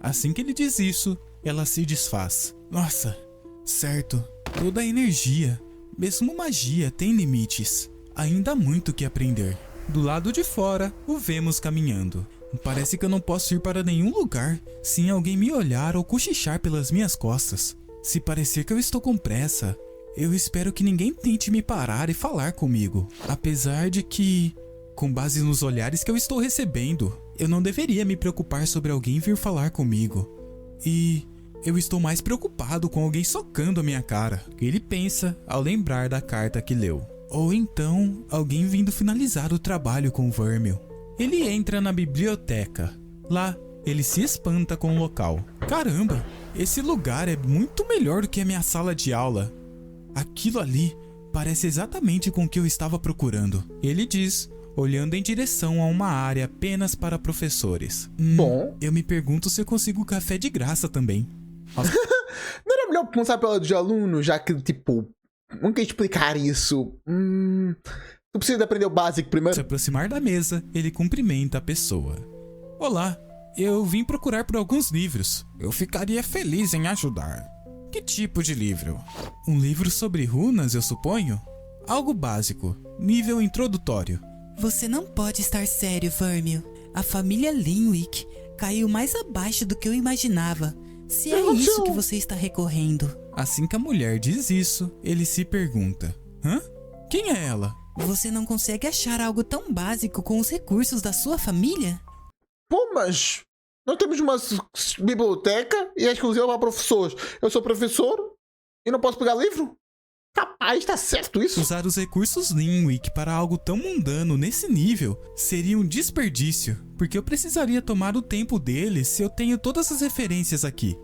Assim que ele diz isso, ela se desfaz. Nossa, certo, toda a energia, mesmo magia, tem limites. Ainda há muito o que aprender. Do lado de fora, o vemos caminhando. Parece que eu não posso ir para nenhum lugar sem alguém me olhar ou cochichar pelas minhas costas. Se parecer que eu estou com pressa, eu espero que ninguém tente me parar e falar comigo. Apesar de que, com base nos olhares que eu estou recebendo, eu não deveria me preocupar sobre alguém vir falar comigo. E eu estou mais preocupado com alguém socando a minha cara. Ele pensa ao lembrar da carta que leu. Ou então, alguém vindo finalizar o trabalho com Vermil. Ele entra na biblioteca. Lá, ele se espanta com o local. Caramba, esse lugar é muito melhor do que a minha sala de aula. Aquilo ali Parece exatamente com o que eu estava procurando. Ele diz, olhando em direção a uma área apenas para professores. Bom. Eu me pergunto se eu consigo café de graça também. Não era melhor começar pela de aluno, já que, tipo, nunca explicar isso. Tu precisa aprender o básico Se primeiro. aproximar da mesa, ele cumprimenta a pessoa. Olá, eu vim procurar por alguns livros. Eu ficaria feliz em ajudar. Que tipo de livro? Um livro sobre runas, eu suponho? Algo básico, nível introdutório. Você não pode estar sério, Vermil. A família Linwick caiu mais abaixo do que eu imaginava. Se é isso que você está recorrendo. Assim que a mulher diz isso, ele se pergunta: hã? Quem é ela? Você não consegue achar algo tão básico com os recursos da sua família? Pô, mas nós temos uma biblioteca e é exclusiva para professores. Eu sou professor e não posso pegar livro? Capaz, tá certo isso? Usar os recursos Linwick para algo tão mundano nesse nível seria um desperdício, porque eu precisaria tomar o tempo deles se eu tenho todas as referências aqui.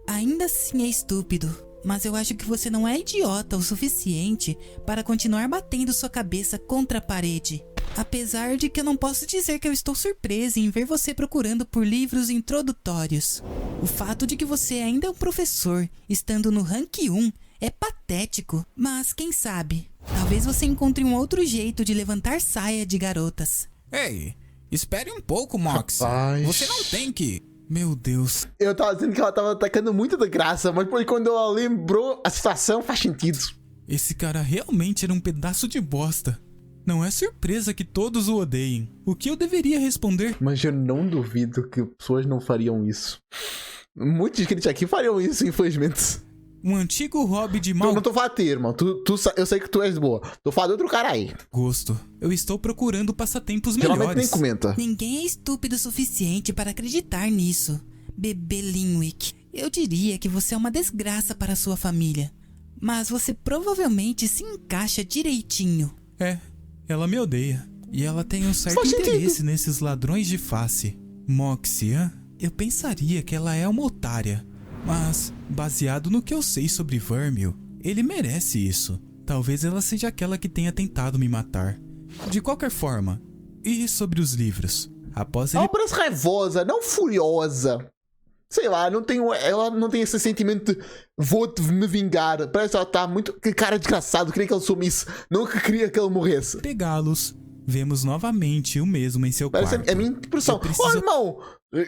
Ainda assim é estúpido, mas eu acho que você não é idiota o suficiente para continuar batendo sua cabeça contra a parede. Apesar de que eu não posso dizer que eu estou surpresa em ver você procurando por livros introdutórios. O fato de que você ainda é um professor, estando no rank 1, é patético, mas quem sabe? Talvez você encontre um outro jeito de levantar saia de garotas. Ei, espere um pouco, Moxie. Rapaz. Você não tem que... Meu Deus. Eu tava dizendo que ela tava atacando muito da graça, mas depois quando ela lembrou a situação, faz sentido. Esse cara realmente era um pedaço de bosta. Não é surpresa que todos o odeiem. O que eu deveria responder? Mas eu não duvido que pessoas não fariam isso. Muitos inscritos aqui fariam isso, infelizmente. Um antigo hobby de Eu mau não tô falando de ti, irmão. Eu sei que tu és boa. Tô falando de outro cara aí. gosto. Eu estou procurando passatempos Geralmente nem melhores. comenta. Ninguém é estúpido o suficiente para acreditar nisso, bebê Linwick. Eu diria que você é uma desgraça para sua família, mas você provavelmente se encaixa direitinho. É, ela me odeia. E ela tem um certo Faz sentido. interesse nesses ladrões de face. Moxie, hã? Eu pensaria que ela é uma otária. Mas, baseado no que eu sei sobre Vermil, ele merece isso. Talvez ela seja aquela que tenha tentado me matar. De qualquer forma, e sobre os livros? Após ele Ela parece raivosa, não furiosa. Sei lá, ela não tem esse sentimento de vou-te me vingar. Parece que ela tá muito... Que cara desgraçado, queria que ele sumisse. Nunca queria que ele morresse. pegá-los, vemos novamente o mesmo em seu Parece quarto. a minha impressão. Eu preciso- Ô, irmão,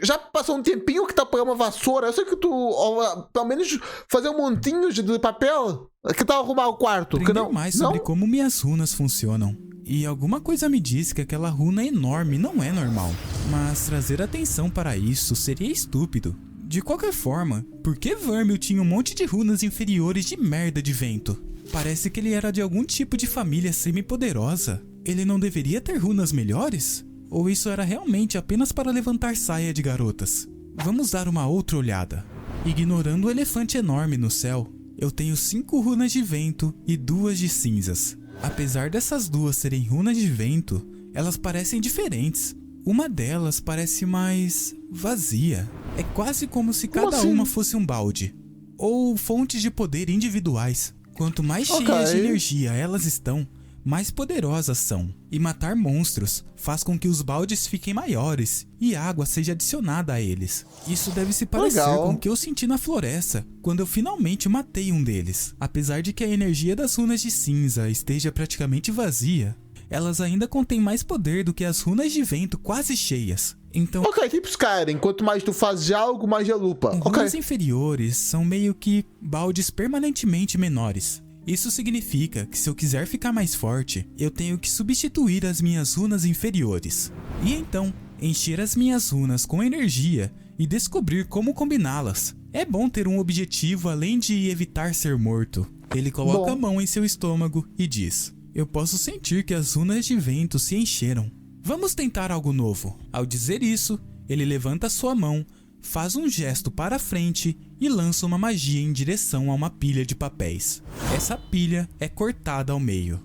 já passou um tempinho que tá pegando uma vassoura. Eu sei que tu, ó, pelo menos, fazer um montinho de papel. Que tal arrumar o quarto? Que Aprender não, mais não? sobre como minhas runas funcionam. E alguma coisa me diz que aquela runa enorme não é normal. Mas trazer atenção para isso seria estúpido. De qualquer forma, por que Vermil tinha um monte de runas inferiores de merda de vento? Parece que ele era de algum tipo de família semi-poderosa. Ele não deveria ter runas melhores? Ou isso era realmente apenas para levantar saia de garotas? Vamos dar uma outra olhada. Ignorando o elefante enorme no céu, eu tenho 5 runas de vento e 2 de cinzas. Apesar dessas duas serem runas de vento, elas parecem diferentes. Uma delas parece mais vazia. É quase como se cada assim? uma fosse um balde. Ou fontes de poder individuais. Quanto mais cheias de Ok. energia elas estão, mais poderosas são. E matar monstros faz com que os baldes fiquem maiores e água seja adicionada a eles. Isso deve se parecer Legal. com o que eu senti na floresta, quando eu finalmente matei um deles. Apesar de que a energia das runas de cinza esteja praticamente vazia, elas ainda contêm mais poder do que as runas de vento quase cheias. Então, Ok, tipo Skyrim. Quanto mais tu fazes algo, mais já lupa. Ok. runas inferiores são meio que baldes permanentemente menores. Isso significa que se eu quiser ficar mais forte, eu tenho que substituir as minhas runas inferiores. E então, encher as minhas runas com energia e descobrir como combiná-las. É bom ter um objetivo além de evitar ser morto. Ele coloca Bom. a mão em seu estômago e diz: eu posso sentir que as runas de vento se encheram. Vamos tentar algo novo. Ao dizer isso, ele levanta sua mão, faz um gesto para a frente e lança uma magia em direção a uma pilha de papéis. Essa pilha é cortada ao meio.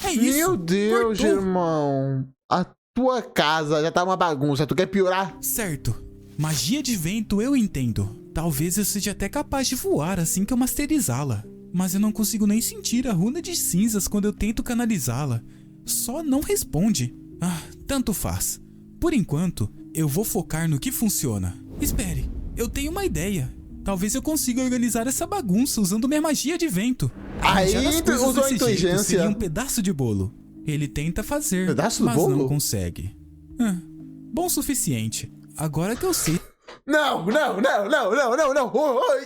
É isso! Meu Deus, cortou. irmão. A tua casa já tá uma bagunça. Tu quer piorar? Certo. Magia de vento eu entendo. Talvez eu seja até capaz de voar assim que eu masterizá-la. mas eu não consigo nem sentir a runa de cinzas quando eu tento canalizá-la. Só não responde. Ah, tanto faz. Por enquanto, eu vou focar no que funciona. Espere, eu tenho uma ideia. Talvez eu consiga organizar essa bagunça usando minha magia de vento. Aí Arranjar as coisas usou a desse jeito inteligência. seria um pedaço de bolo. Ele tenta fazer, Pedaço do mas bolo? não consegue. Bom o suficiente. Agora que eu sei... Não.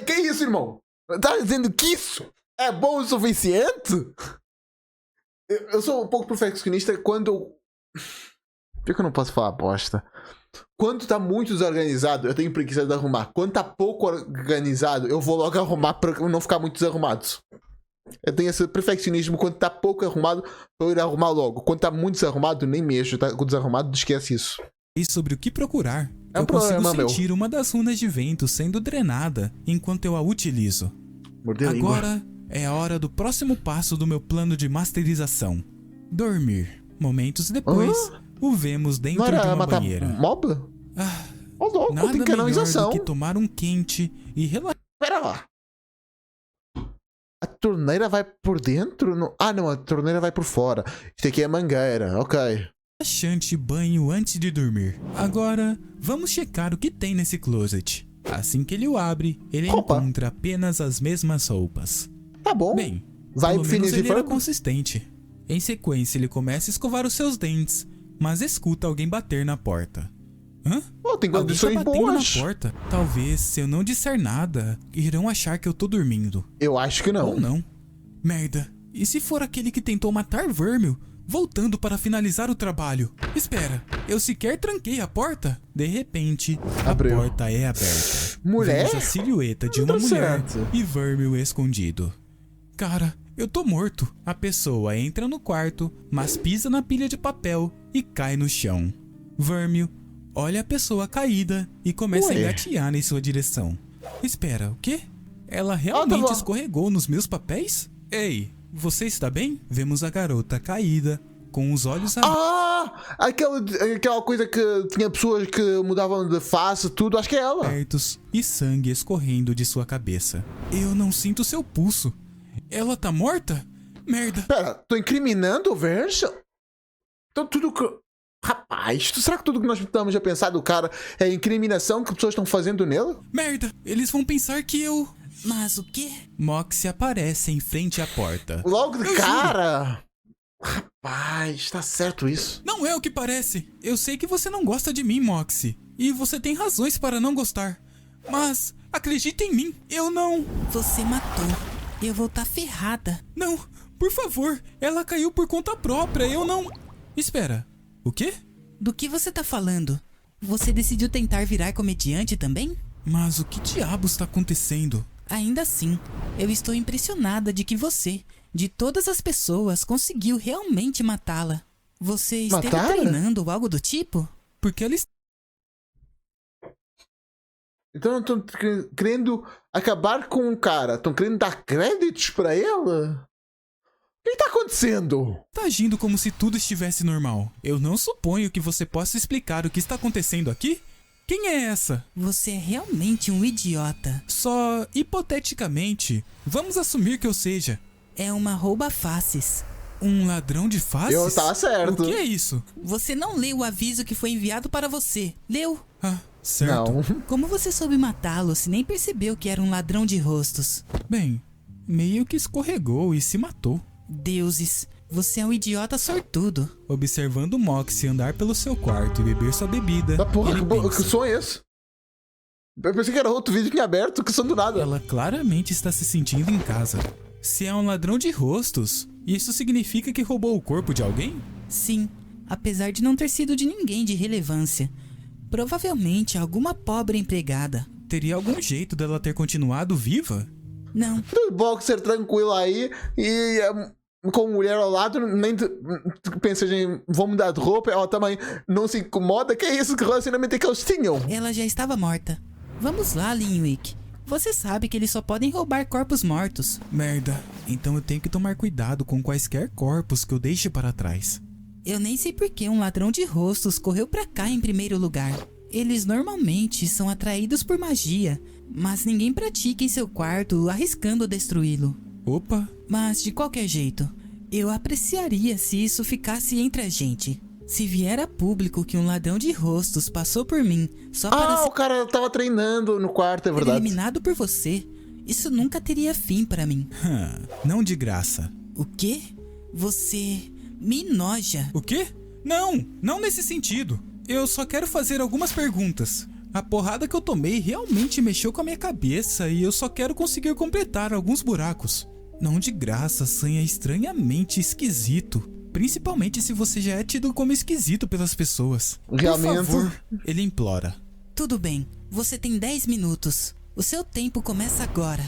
Que isso, irmão? Tá dizendo que isso é bom o suficiente? Eu sou um pouco perfeccionista quando... Por que eu não posso falar bosta? Quando tá muito desorganizado, eu tenho preguiça de arrumar. Quando tá pouco organizado, eu vou logo arrumar pra não ficar muito desarrumado. Eu tenho esse perfeccionismo quando tá pouco arrumado, eu ir arrumar logo. Quando tá muito desarrumado, nem mexo. Tá desarrumado, esquece isso. sobre o que procurar. É um Eu consigo problema, sentir uma das runas de vento sendo drenada enquanto eu a utilizo. Mordeu a língua. Agora é a hora do próximo passo do meu plano de masterização. Dormir. Momentos depois, o vemos dentro Não de era uma matar banheira. mob? Ah, Ó, louco, nada tem melhor canalização. do que tomar um quente e relaxar. Pera lá. A torneira vai por dentro? Ah, não, a torneira vai por fora. Isso aqui é mangueira, ok. Relaxante banho antes de dormir. Agora, vamos checar o que tem nesse closet. Assim que ele o abre, ele Roupa. encontra apenas as mesmas roupas. Tá bom. Bem, Vai pelo menos finis e ele era frango? consistente. Em sequência, ele começa a escovar os seus dentes, mas escuta alguém bater na porta. Hã? Oh, tem Alguém tá condições batendo boas. na porta. Talvez, se eu não disser nada, irão achar que eu tô dormindo. Eu acho que não. Ou não. Merda. E se for aquele que tentou matar Vermil, voltando para finalizar o trabalho? Espera, eu sequer tranquei a porta? De repente, Abriu. a porta é aberta. Mulher? Vemos a silhueta de Não uma tá mulher certo. e Vermil escondido. Cara, eu tô morto. A pessoa entra no quarto, mas pisa na pilha de papel e cai no chão. Vermil olha a pessoa caída e começa a Ué. engatear em sua direção. Espera, o quê? Ela realmente bom. escorregou nos meus papéis? Ei, você está bem? Vemos a garota caída, com os olhos abertos. Ah! Aquela coisa que tinha pessoas que mudavam de face, tudo. Acho que é ela. E sangue escorrendo de sua cabeça. Eu não sinto seu pulso. Ela tá morta? Merda. Pera, tô incriminando o Versa? Então tudo que... Rapaz, será que tudo que nós estamos a pensar do cara é incriminação que as pessoas estão fazendo nele? Merda, eles vão pensar que eu... Mas o quê? Moxie aparece em frente à porta. Logo de Eu cara? Rapaz, tá certo isso. Não é o que parece. Eu sei que você não gosta de mim, Moxie. E você tem razões para não gostar. Mas acredite em mim, eu não... Você matou. Eu vou tá ferrada. Não, por favor, ela caiu por conta própria, eu não... Espera, o quê? Do que você tá falando? Você decidiu tentar virar comediante também? Mas o que diabos está acontecendo? Ainda assim, eu estou impressionada de que você, de todas as pessoas, conseguiu realmente matá-la. Você esteve Mataram? treinando ou algo do tipo? Porque ela está... Então estão querendo acabar com o cara. Estão querendo dar créditos pra ela? O que tá acontecendo? Tá agindo como se tudo estivesse normal. Eu não suponho que você possa explicar o que está acontecendo aqui? Quem é essa? Você é realmente um idiota. Só hipoteticamente, vamos assumir que eu seja É uma rouba-faces. um ladrão de faces? Eu tava certo. O que é isso? Você não leu o aviso que foi enviado para você. Leu? Ah, certo. Não. Como você soube matá-lo se nem percebeu que era um ladrão de rostos? Bem, meio que escorregou e se matou. Deuses, você é um idiota sortudo. Observando Moxie andar pelo seu quarto e beber sua bebida, Da porra, ele que pensa, som é esse? Eu pensei que era outro vídeo que tinha aberto, que som do nada. ela claramente está se sentindo em casa. Se é um ladrão de rostos, isso significa que roubou o corpo de alguém? Sim, apesar de não ter sido de ninguém de relevância. Provavelmente alguma pobre empregada. Teria algum jeito dela ter continuado viva? Não, Tudo bom ser tranquilo aí e com mulher ao lado, nem pensa em vou mudar de roupa, ela também não se incomoda. Que é isso, que relacionamento é que eles tinham? ela já estava morta. Vamos lá, Linwick. Você sabe que eles só podem roubar corpos mortos. Merda, então eu tenho que tomar cuidado com quaisquer corpos que eu deixe para trás. Eu nem sei por que um ladrão de rostos correu pra cá em primeiro lugar. Eles normalmente são atraídos por magia, mas ninguém pratica em seu quarto arriscando destruí-lo. Opa, Mas, de qualquer jeito, eu apreciaria se isso ficasse entre a gente. Se vier a público que um ladrão de rostos passou por mim só para O cara tava treinando no quarto, é ser verdade. eliminado por você, isso nunca teria fim pra mim. não de graça. O quê? Você me noja. O quê? Não nesse sentido. Eu só quero fazer algumas perguntas. A porrada que eu tomei realmente mexeu com a minha cabeça e eu só quero conseguir completar alguns buracos. Não de graça, Sam é estranhamente esquisito. Principalmente se você já é tido como esquisito pelas pessoas. Realmente. Por favor, ele implora. Tudo bem, você tem 10 minutos. O seu tempo começa agora.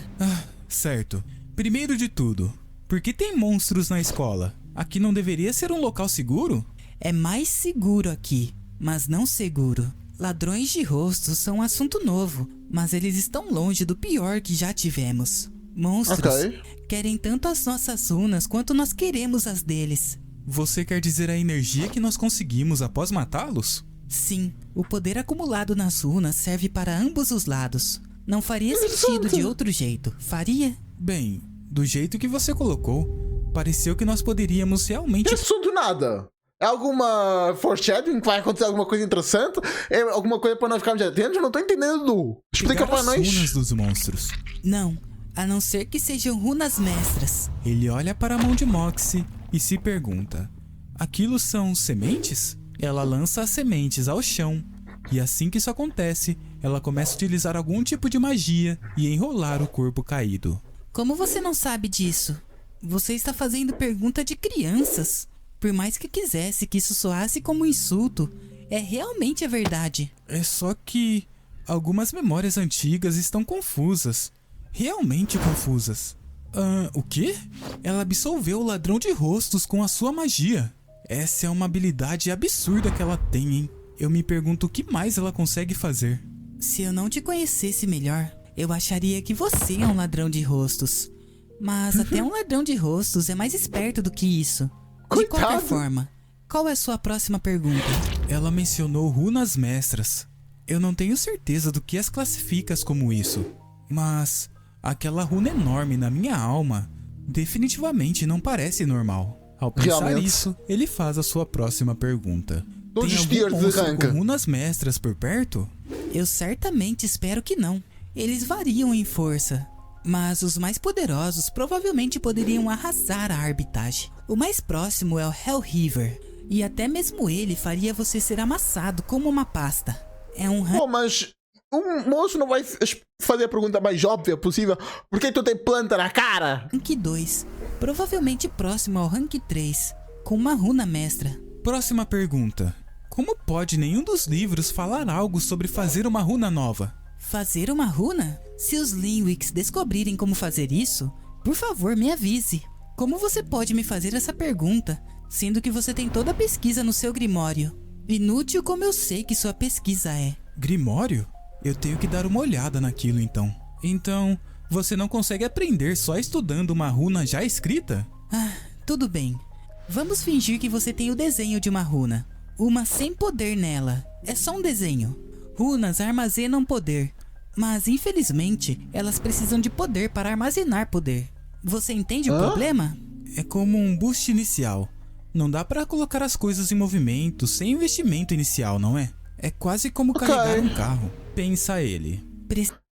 Certo. Primeiro de tudo, por que tem monstros na escola? Aqui não deveria ser um local seguro? É mais seguro aqui, mas não seguro. Ladrões de rostos são um assunto novo, mas eles estão longe do pior que já tivemos. Monstros Ok. querem tanto as nossas runas quanto nós queremos as deles. Você quer dizer a energia que nós conseguimos após matá-los? Sim, o poder acumulado nas runas serve para ambos os lados. Não faria sentido de outro jeito, faria? Bem, do jeito que você colocou, pareceu que nós poderíamos realmente... Isso do nada. É alguma foreshadowing que vai acontecer alguma coisa interessante? É alguma coisa pra nós ficarmos atentos? Eu não tô entendendo, Du. Explica pegar pra as nós. runas dos monstros. Não, a não ser que sejam runas mestras. Ele olha para a mão de Moxie e se pergunta: aquilo são sementes? Ela lança as sementes ao chão. E assim que isso acontece, ela começa a utilizar algum tipo de magia e enrolar o corpo caído. Como você não sabe disso? Você está fazendo pergunta de crianças. Por mais que quisesse que isso soasse como um insulto, é realmente a verdade. É só que algumas memórias antigas estão confusas. Realmente confusas. O quê? Ela absolveu o ladrão de rostos com a sua magia. Essa é uma habilidade absurda que ela tem, hein? Eu me pergunto o que mais ela consegue fazer. Se eu não te conhecesse melhor, eu acharia que você é um ladrão de rostos. Mas até um ladrão de rostos é mais esperto do que isso. De qualquer Coitado. forma, qual é a sua próxima pergunta? Ela mencionou runas mestras. Eu não tenho certeza do que as classifica como isso, mas aquela runa enorme na minha alma definitivamente não parece normal. Ao pensar Realmente. isso, ele faz a sua próxima pergunta. Todos Tem os algum tiers de monstro ranca. com runas mestras por perto? Eu certamente espero que não. Eles variam em força, mas os mais poderosos provavelmente poderiam arrasar a arbitragem. O mais próximo é o Hellriver, e até mesmo ele faria você ser amassado como uma pasta. É um Pô, mas um moço não vai fazer a pergunta mais óbvia possível. Por que tu tem planta na cara? rank 2, provavelmente próximo ao rank 3, com uma runa mestra. Próxima pergunta. Como pode nenhum dos livros falar algo sobre fazer uma runa nova? Fazer uma runa? Se os Linwicks descobrirem como fazer isso, por favor me avise. Como você pode me fazer essa pergunta, sendo que você tem toda a pesquisa no seu grimório? Inútil como eu sei que sua pesquisa é. Grimório? Eu tenho que dar uma olhada naquilo então. Então, você não consegue aprender só estudando uma runa já escrita? Tudo bem. Vamos fingir que você tem o desenho de uma runa. Uma sem poder nela. É só um desenho. Runas armazenam poder, mas infelizmente elas precisam de poder para armazenar poder. Você entende o problema? É como um boost inicial. Não dá pra colocar as coisas em movimento sem investimento inicial, não é? É quase como carregar um carro. Pensa ele.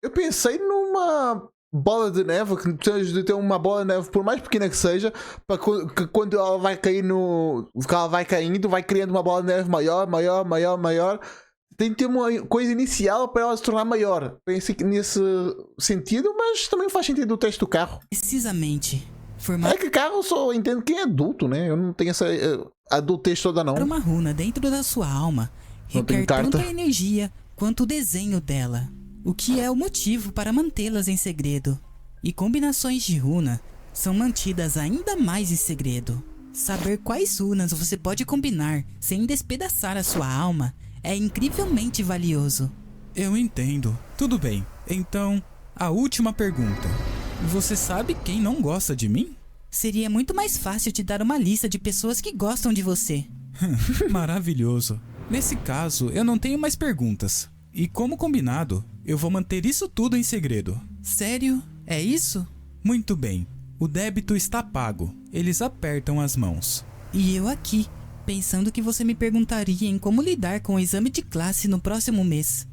Eu pensei numa bola de neve, que precisas de ter uma bola de neve, por mais pequena que seja, para que quando ela vai cair no. Que ela vai caindo, vai criando uma bola de neve maior, maior, maior, maior. Tem que ter uma coisa inicial para ela se tornar maior. Pensei que nesse sentido, mas também faz sentido o teste do carro. Precisamente. É Formar que carro eu só entendo quem é adulto, né? Eu não tenho essa adultez toda, não. uma runa dentro da sua alma Não tem requer carta. tanta energia quanto o desenho dela, o que é o motivo para mantê-las em segredo. E combinações de runa são mantidas ainda mais em segredo. Saber quais runas você pode combinar sem despedaçar a sua alma é incrivelmente valioso. Eu entendo. Tudo bem. Então, a última pergunta. Você sabe quem não gosta de mim? Seria muito mais fácil te dar uma lista de pessoas que gostam de você. Maravilhoso. Nesse caso, eu não tenho mais perguntas. E como combinado, eu vou manter isso tudo em segredo. Sério? É isso? Muito bem. O débito está pago. Eles apertam as mãos. E eu aqui, pensando que você me perguntaria em como lidar com o exame de classe no próximo mês.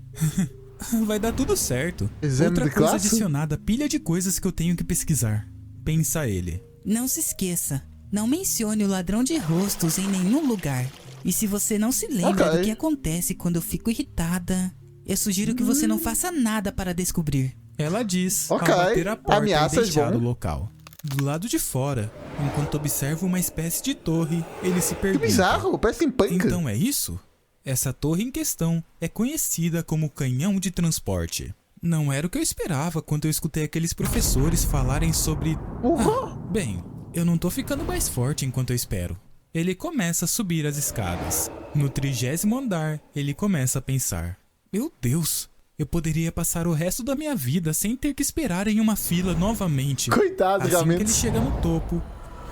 Vai dar tudo certo. Exame Outra de coisa classe? adicionada à pilha de coisas que eu tenho que pesquisar. Pensa ele. Não se esqueça, não mencione o ladrão de rostos em nenhum lugar. E se você não se lembra Ok. do que acontece quando eu fico irritada, eu sugiro que você não faça nada para descobrir. Ela diz Ok. ao bater a porta Ameaças, e deixar bom. o local. Do lado de fora, enquanto observa uma espécie de torre, ele se Que pergunta... bizarro, parece steampunk. Então é isso? Essa torre em questão é conhecida como canhão de transporte. Não era o que eu esperava quando eu escutei aqueles professores falarem sobre... Porra. Bem, eu não tô ficando mais forte enquanto eu espero. Ele começa a subir as escadas. No 30º andar, ele começa a pensar: meu Deus, eu poderia passar o resto da minha vida sem ter que esperar em uma fila novamente. Coitado, Assim que realmente. ele chega no topo,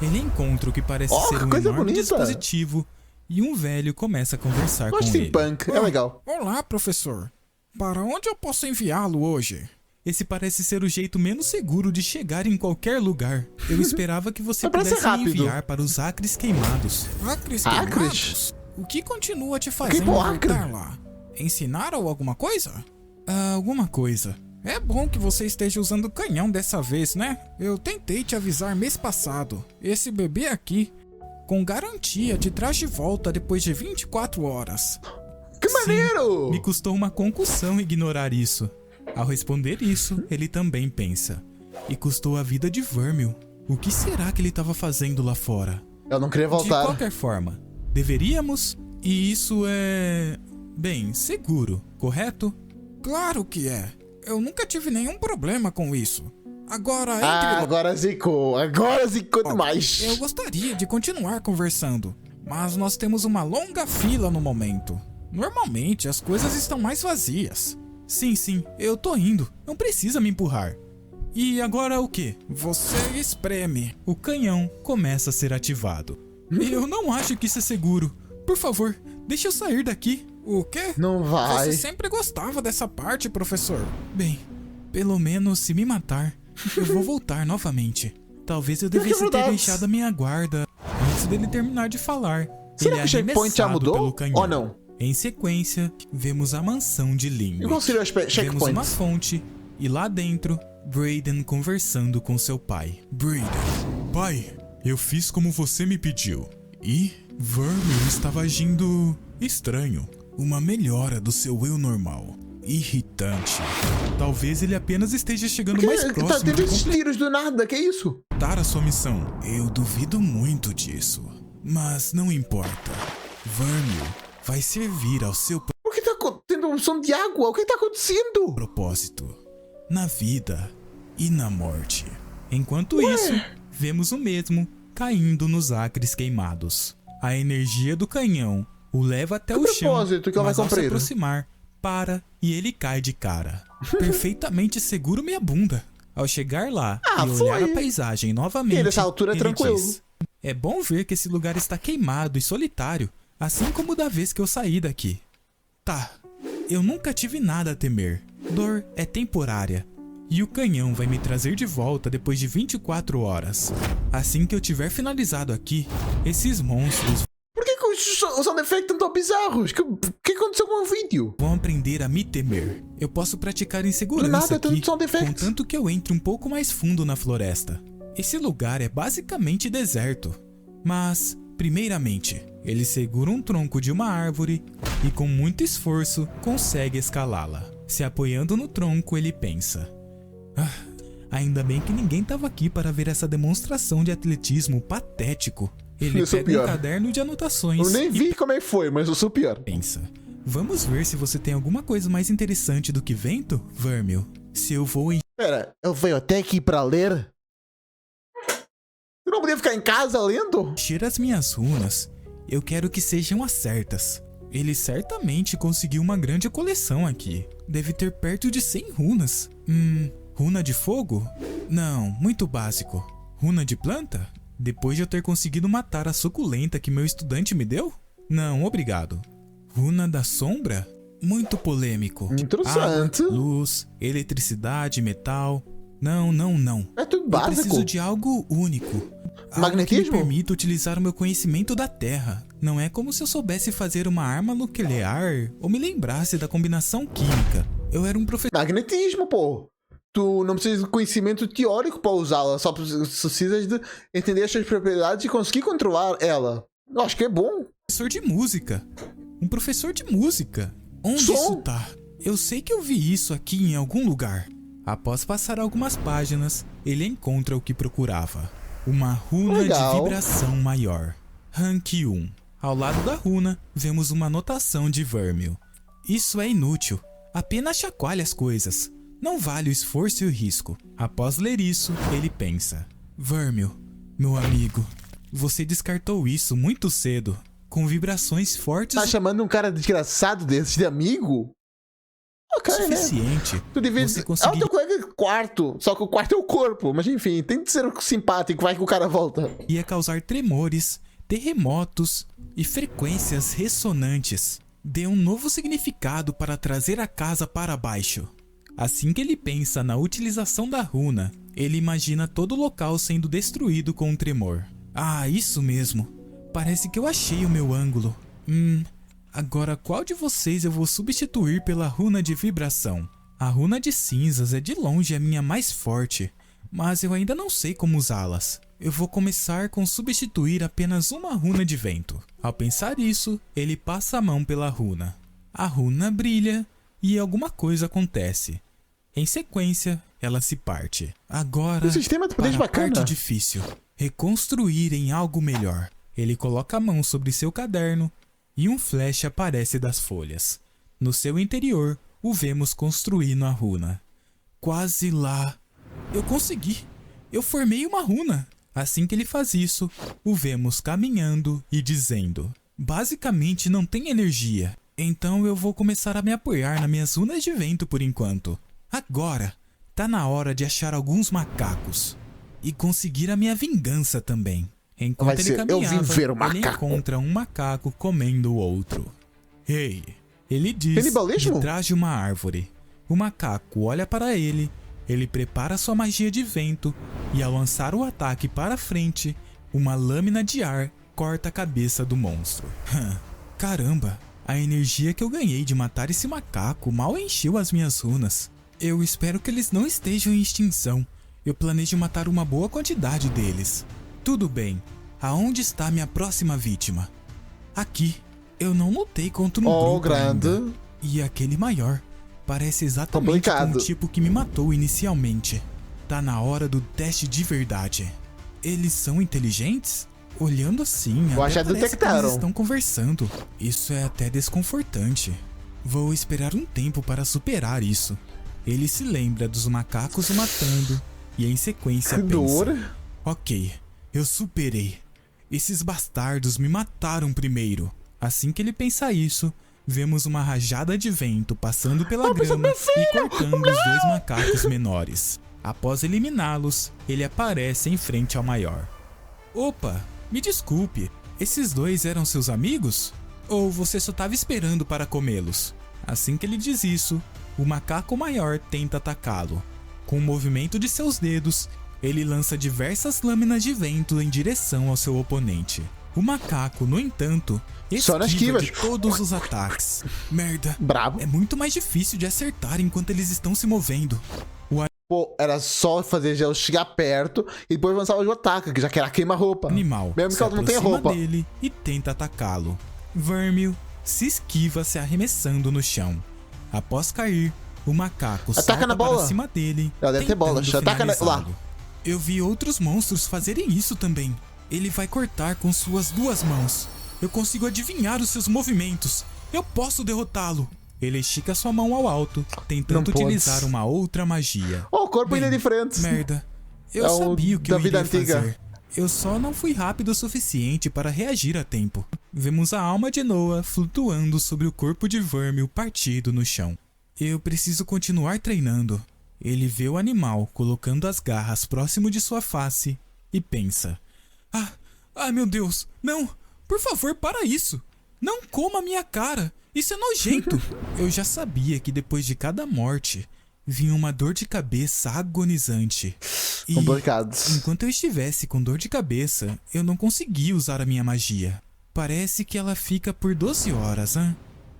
ele encontra o que parece Oh, ser um coisa enorme bonita. dispositivo e um velho começa a conversar com Gosto de ele. steampunk, é legal. Olá, professor. Para onde eu posso enviá-lo hoje? Esse parece ser o jeito menos seguro de chegar em qualquer lugar. Eu esperava que você Parece pudesse me rápido. enviar para os acres queimados. Acres Acres? queimados? O que continua te fazendo Queimou acre? voltar lá? Ensinaram alguma coisa? Alguma coisa. É bom que você esteja usando o canhão dessa vez, né? Eu tentei te avisar mês passado. Esse bebê aqui, com garantia, te traz de volta depois de 24 horas. Que maneiro! Me custou uma concussão ignorar isso. Ao responder isso, ele também pensa. E custou a vida de Vermil. O que será que ele estava fazendo lá fora? Eu não queria De voltar. qualquer forma, deveríamos? E isso é... bem, seguro, correto? Claro que é. Eu nunca tive nenhum problema com isso. Agora, Agora zicou. Agora zicou demais. eu gostaria de continuar conversando, mas nós temos uma longa fila no momento. Normalmente as coisas estão mais vazias. Sim, eu tô indo. Não precisa me empurrar. E agora o quê? Você espreme. O canhão começa a ser ativado. Eu não acho que isso é seguro. Por favor, deixa eu sair daqui. O quê? Não vai. Você sempre gostava dessa parte, professor. Bem, pelo menos se me matar, eu vou voltar novamente. Talvez eu devesse ter verdade. deixado a minha guarda antes dele terminar de falar. Será Ele é que o checkpoint já arremessado mudou? pelo canhão. Ou não? Em sequência, vemos a mansão de Linwood. E qual seria o Vemos checkpoint? uma fonte e lá dentro, Brayden conversando com seu pai. Brayden, pai, eu fiz como você me pediu. E Vermil estava agindo estranho. Uma melhora do seu eu normal. Irritante. Talvez ele apenas esteja chegando mais Tá próximo tendo de esses tiros do nada, que isso? completar a sua missão. Eu duvido muito disso. Mas não importa. Vermil vai servir ao seu Por que tá tendo um som de água? O que tá acontecendo? propósito. Na vida e na morte. Enquanto isso, vemos o mesmo caindo nos acres queimados. A energia do canhão o leva até Que o chão, propósito que ela vai mas ao se cumprir? aproximar, para e ele cai de cara. Perfeitamente seguro minha bunda. Ao chegar lá e olhar foi. a paisagem novamente, E nessa altura é ele tranquilo. diz, é bom ver que esse lugar está queimado e solitário, assim como da vez que eu saí daqui. Tá, eu nunca tive nada a temer. Dor é temporária. E o canhão vai me trazer de volta depois de 24 horas. Assim que eu tiver finalizado aqui, esses monstros Por que os sound effects estão tão bizarros? O que aconteceu com o vídeo? vão aprender a me temer. Eu posso praticar em Do segurança nada, aqui, tanto sound effects. contanto que eu entre um pouco mais fundo na floresta. Esse lugar é basicamente deserto. Mas, primeiramente, ele segura um tronco de uma árvore e com muito esforço consegue escalá-la. Se apoiando no tronco, ele pensa: ainda bem que ninguém estava aqui para ver essa demonstração de atletismo patético. Ele Eu sou pega um pior. caderno de anotações Eu nem e vi como é que foi, mas eu sou pior. pensa: vamos ver se você tem alguma coisa mais interessante do que vento, Vermil. Se eu vou Pera, eu venho até aqui pra ler? Eu não podia ficar em casa lendo? encher as minhas runas, eu quero que sejam as certas. Ele certamente conseguiu uma grande coleção aqui. Deve ter perto de 100 runas. Runa de fogo? Não, muito básico. Runa de planta? Depois de eu ter conseguido matar a suculenta que meu estudante me deu? Não, obrigado. Runa da sombra? Muito polêmico. Interessante. Água, luz, eletricidade, metal. Não. É tudo Eu básico. preciso de algo único. Algo que Magnetismo? me permita utilizar o meu conhecimento da Terra. Não é como se eu soubesse fazer uma arma nuclear ou me lembrasse da combinação química. Eu era um professor Magnetismo, pô. Tu não precisa de conhecimento teórico pra usá-la, só precisas de entender as suas propriedades e conseguir controlar ela. Eu acho que é bom. de música. Um professor de música. Onde Som? isso tá? Eu sei que eu vi isso aqui em algum lugar. Após passar algumas páginas, ele encontra o que procurava. Uma runa Legal. de vibração maior. Rank 1. Ao lado da runa, vemos uma anotação de Vermil. Isso é inútil. Apenas chacoalha as coisas. Não vale o esforço e o risco. Após ler isso, ele pensa. Vermil, meu amigo, você descartou isso muito cedo. Com vibrações fortes Tá chamando um cara desgraçado desse de amigo? o Ok, né? suficiente. Tu devia Você dizer. Ah, o conseguiria teu colega é quarto. Só que o quarto é o corpo. Mas enfim, tem que ser simpático. Vai que o cara volta. causar tremores, terremotos e frequências ressonantes. Dê um novo significado para trazer a casa para baixo. Assim que ele pensa na utilização da runa, ele imagina todo o local sendo destruído com um tremor. Ah, isso mesmo. Parece que eu achei o meu ângulo. Agora qual de vocês eu vou substituir pela runa de vibração? A runa de cinzas é de longe a minha mais forte, mas eu ainda não sei como usá-las. Eu vou começar com substituir apenas uma runa de vento. Ao pensar isso, ele passa a mão pela runa. A runa brilha e alguma coisa acontece. Em sequência, ela se parte. Agora, O sistema de poderes para a bacana. parte difícil. Reconstruir em algo melhor. Ele coloca a mão sobre seu caderno e um flash aparece das folhas. No seu interior, o vemos construindo a runa. Quase lá. Eu consegui. Eu formei uma runa. Assim que ele faz isso, o vemos caminhando e dizendo: basicamente não tem energia. Então eu vou começar a me apoiar nas minhas runas de vento por enquanto. Agora, tá na hora de achar alguns macacos. E conseguir a minha vingança também. Enquanto Vai ele ser, eu caminhava, vim ver o ele macaco. encontra um macaco comendo o outro. Ei, ele diz Canibalismo? de trás de uma árvore. O macaco olha para ele, ele prepara sua magia de vento e ao lançar o ataque para frente, uma lâmina de ar corta a cabeça do monstro. Caramba, a energia que eu ganhei de matar esse macaco mal encheu as minhas runas. Eu espero que eles não estejam em extinção. Eu planejo matar uma boa quantidade deles. Tudo bem. Aonde está minha próxima vítima? Aqui. Eu não lutei contra um Oh, grupo grande. ainda. E aquele maior. Parece exatamente com Complicado. o tipo que me matou inicialmente. Tá na hora do teste de verdade. Eles são inteligentes? Olhando assim, Eu até acho que parece detectaram. que eles estão conversando. Isso é até desconfortante. Vou esperar um tempo para superar isso. Ele se lembra dos macacos o matando e em sequência Que pensa: dor. ok, eu superei. Esses bastardos me mataram primeiro. Assim que ele pensa isso, vemos uma rajada de vento passando pela grama e cortando os dois macacos menores. Após eliminá-los, ele aparece em frente ao maior. Opa, me desculpe, esses dois eram seus amigos? Ou você só estava esperando para comê-los? Assim que ele diz isso, o macaco maior tenta atacá-lo. Com o movimento de seus dedos, ele lança diversas lâminas de vento em direção ao seu oponente. O macaco, no entanto, Só nas esquiva de esquivas. todos os ataques. Merda, Brabo. é muito mais difícil de acertar enquanto eles estão se movendo. Pô, era só fazer gel chegar perto e depois avançar o ataque, que já que era queima-roupa. Animal Mesmo se que ela não tenha aproxima roupa. dele e tenta atacá-lo. Vermil se esquiva se arremessando no chão. Após cair, o macaco Ataca salta na bola. para cima dele, Ela deve ter bola. tentando Ataca lá. finalizá-lo. Eu vi outros monstros fazerem isso também. Ele vai cortar com suas duas mãos. Eu consigo adivinhar os seus movimentos. Eu posso derrotá-lo. Ele estica sua mão ao alto, tentando Não utilizar podes. uma outra magia. Oh, o corpo ainda é Bem, diferente. Merda. Eu É o sabia o que da eu vida iria antiga. fazer. Eu só não fui rápido o suficiente para reagir a tempo. Vemos a alma de Noah flutuando sobre o corpo de Vermil partido no chão. Eu preciso continuar treinando. Ele vê o animal colocando as garras próximo de sua face e pensa: ai meu Deus, não! Por favor, para isso! Não coma minha cara! Isso é nojento! Eu já sabia que depois de cada morte, vinha uma dor de cabeça agonizante. E Complicado. enquanto eu estivesse com dor de cabeça, eu não conseguia usar a minha magia. Parece que ela fica por 12 horas, hein?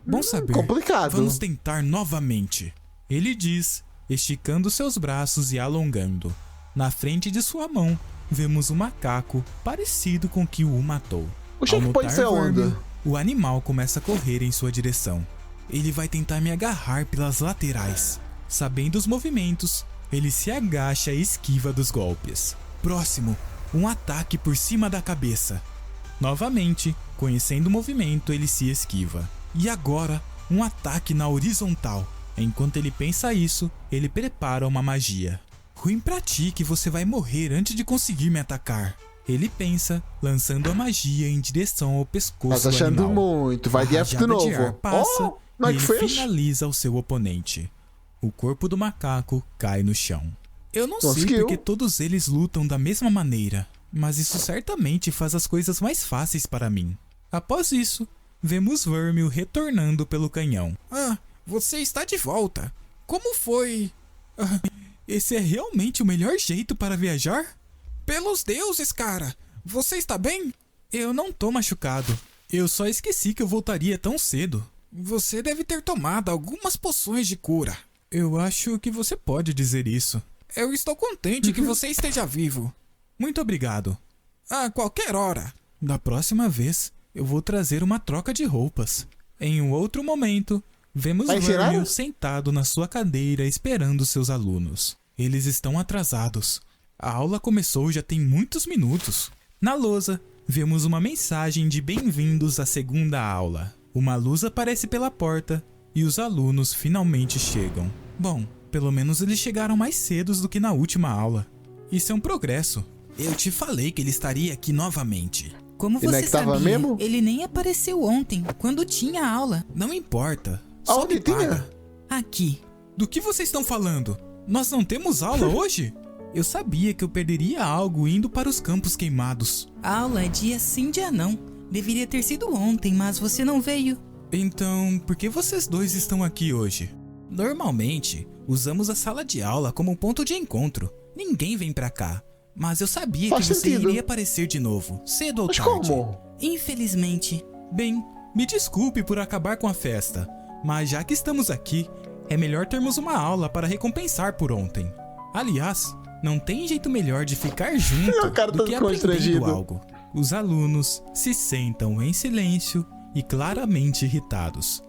Bom saber. Complicado. Vamos tentar novamente. Ele diz, esticando seus braços e alongando. Na frente de sua mão, vemos um macaco parecido com o que o matou. O checkpoint foi aonde? Verme, o animal começa a correr em sua direção. Ele vai tentar me agarrar pelas laterais. Sabendo os movimentos, ele se agacha e esquiva dos golpes. Próximo, um ataque por cima da cabeça. Novamente, conhecendo o movimento, ele se esquiva. E agora, um ataque na horizontal. Enquanto ele pensa isso, ele prepara uma magia. Ruim pra ti que você vai morrer antes de conseguir me atacar. Ele pensa, lançando a magia em direção ao pescoço Tá achando do animal. muito. Vai A de F de rajada ar novo. passa Não é e que ele fez? finaliza o seu oponente. O corpo do macaco cai no chão. Eu não sei Conseguiu. porque todos eles lutam da mesma maneira, mas isso certamente faz as coisas mais fáceis para mim. Após isso, vemos Vermil retornando pelo canhão. Ah, você está de volta. Como foi? Ah, esse é realmente o melhor jeito para viajar? Pelos deuses, cara! Você está bem? Eu não tô machucado. Eu só esqueci que eu voltaria tão cedo. Você deve ter tomado algumas poções de cura. Eu acho que você pode dizer isso. Eu estou contente que você esteja vivo. Muito obrigado. A qualquer hora. Da próxima vez, eu vou trazer uma troca de roupas. Em um outro momento, vemos Vai ensinar? Vermil sentado na sua cadeira esperando seus alunos. Eles estão atrasados. A aula começou já tem muitos minutos. Na lousa, vemos uma mensagem de bem-vindos à segunda aula. Uma luz aparece pela porta e os alunos finalmente chegam. Bom, pelo menos eles chegaram mais cedo do que na última aula. Isso é um progresso. Eu te falei que ele estaria aqui novamente. Como E não é você que tava sabia? mesmo? Ele nem apareceu ontem, quando tinha aula. Não importa. Só Aonde me paga. tinha? Aqui. Do que vocês estão falando? Nós não temos aula hoje? Eu sabia que eu perderia algo indo para os campos queimados. A aula é dia sim, dia não. Deveria ter sido ontem, mas você não veio. Então, por que vocês dois estão aqui hoje? Normalmente, usamos a sala de aula como ponto de encontro. Ninguém vem pra cá. Mas eu sabia Faz que você sentido. iria aparecer de novo, cedo ou Mas tarde. como? Infelizmente. Bem, me desculpe por acabar com a festa, mas já que estamos aqui, é melhor termos uma aula para recompensar por ontem. Aliás, não tem jeito melhor de ficar junto O cara do tá que aprendendo constrangido. algo. Os alunos se sentam em silêncio e claramente irritados.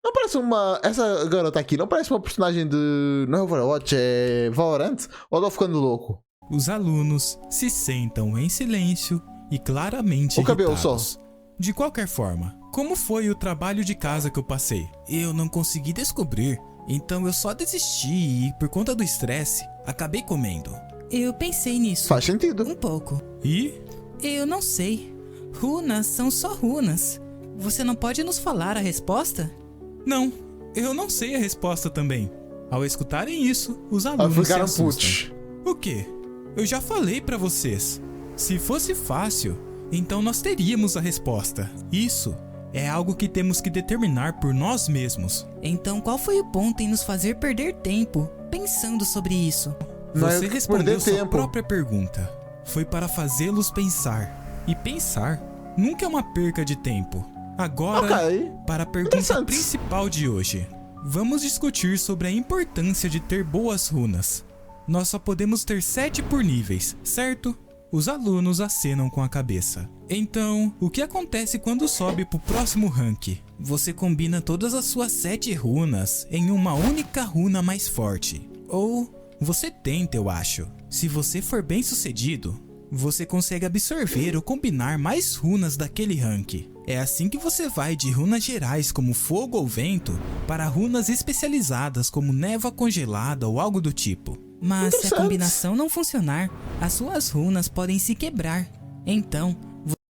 Não parece uma... Essa garota aqui não parece uma personagem de... Não é Overwatch, é Valorant? Ou eu tô ficando louco? Os alunos se sentam em silêncio e claramente O cabelo irritados. De qualquer forma, como foi o trabalho de casa que eu passei? Eu não consegui descobrir, então eu só desisti e, por conta do estresse, acabei comendo. Eu pensei nisso. Faz sentido. Um pouco. E? Eu não sei. Runas são só runas. Você não pode nos falar a resposta? Não, eu não sei a resposta também. Ao escutarem isso, os alunos se Ficaram assustam. putos. O quê? Eu já falei pra vocês. Se fosse fácil, então nós teríamos a resposta. Isso é algo que temos que determinar por nós mesmos. Então qual foi o ponto em nos fazer perder tempo pensando sobre isso? Não é Você que respondeu perder sua tempo. própria pergunta. Foi para fazê-los pensar. E pensar nunca é uma perca de tempo. Agora, Ok. para a pergunta Interessante. principal de hoje. Vamos discutir sobre a importância de ter boas runas. Nós só podemos ter 7 por níveis, certo? Os alunos acenam com a cabeça. Então, o que acontece quando sobe pro próximo rank? Você combina todas as suas 7 runas em uma única runa mais forte. Ou você tenta, eu acho. Se você for bem sucedido, você consegue absorver ou combinar mais runas daquele rank. É assim que você vai de runas gerais como fogo ou vento para runas especializadas como névoa congelada ou algo do tipo. Mas se a Interessante. combinação não funcionar, as suas runas podem se quebrar. Então,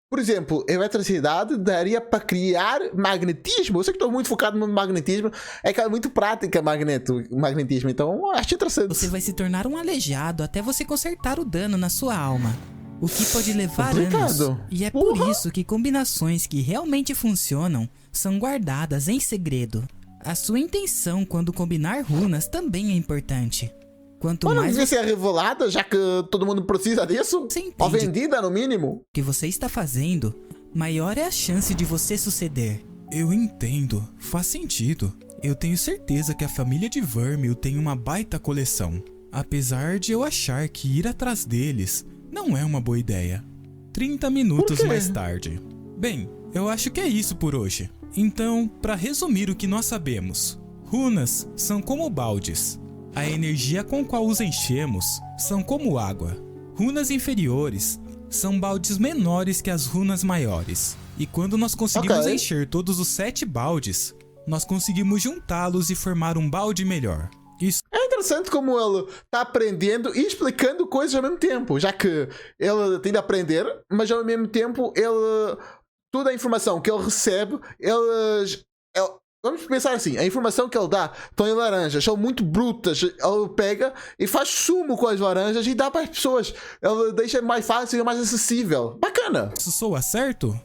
Por exemplo, eletricidade daria para criar magnetismo. Eu sei que estou muito focado no magnetismo. É que é muito prática magnetismo. Então, acho interessante. você vai se tornar um aleijado até você consertar o dano na sua alma. O que pode levar Complicado. anos. E é Porra. por isso que combinações que realmente funcionam são guardadas em segredo. A sua intenção quando combinar runas também é importante. Quanto Mas não mais devia ser revelada, já que todo mundo precisa disso? você Ou entende vendida, no mínimo? o que você está fazendo, maior é a chance de você suceder. Eu entendo, faz sentido. Eu tenho certeza que a família de Vermil tem uma baita coleção. Apesar de eu achar que ir atrás deles não é uma boa ideia. 30 minutos Por quê? mais tarde. Bem, eu acho que é isso por hoje. Então, para resumir o que nós sabemos, runas são como baldes. A energia com qual os enchemos são como água. Runas inferiores são baldes menores que as runas maiores. E quando nós conseguimos Ok. encher todos os 7 baldes, nós conseguimos juntá-los e formar um balde melhor. Isso É interessante como ele tá aprendendo e explicando coisas ao mesmo tempo, já que ele tem de aprender, mas ao mesmo tempo toda a informação que ele recebe, vamos pensar assim, a informação que ele dá estão em laranjas, são muito brutas, ele pega e faz sumo com as laranjas e dá para as pessoas, ele deixa mais fácil e mais acessível. Bacana! soa certo?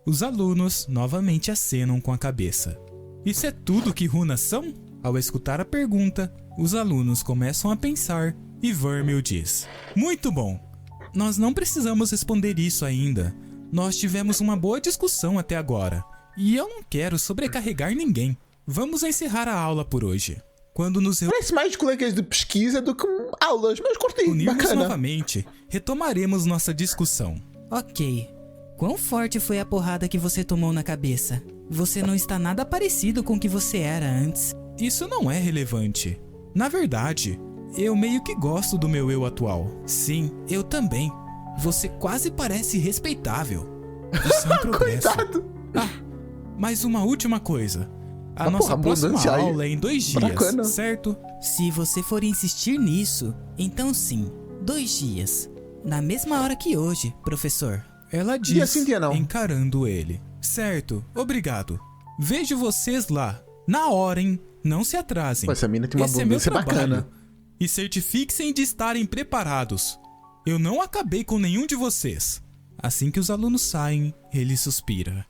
Os alunos novamente acenam com a cabeça. Isso é tudo que runas são? Ao escutar a pergunta, os alunos começam a pensar e Vermil diz: Muito bom! Nós não precisamos responder isso ainda. Nós tivemos uma boa discussão até agora. E eu não quero sobrecarregar ninguém. Vamos encerrar a aula por hoje. Quando nos Parece mais colegas de pesquisa do que aulas, mas curti, reunirmos bacana. novamente, retomaremos nossa discussão. Ok. Quão forte foi a porrada que você tomou na cabeça? Você não está nada parecido com o que você era antes. Isso não é relevante. Na verdade, eu meio que gosto do meu eu atual. Sim, eu também. Você quase parece respeitável. Isso é um progresso. Coitado! Mais uma última coisa. A Ah, nossa porra, próxima abundância aí. aula é em 2 dias, Bacana. certo? Se você for insistir nisso, então sim, 2 dias. Na mesma hora que hoje, professor. Ela diz, Dia sim, dia não. encarando ele. Certo, obrigado. Vejo vocês lá. Na hora, hein? Não se atrasem. Pô, essa mina tem uma Esse é meu abundância trabalho. bacana. E certifiquem de estarem preparados. Eu não acabei com nenhum de vocês. Assim que os alunos saem, ele suspira.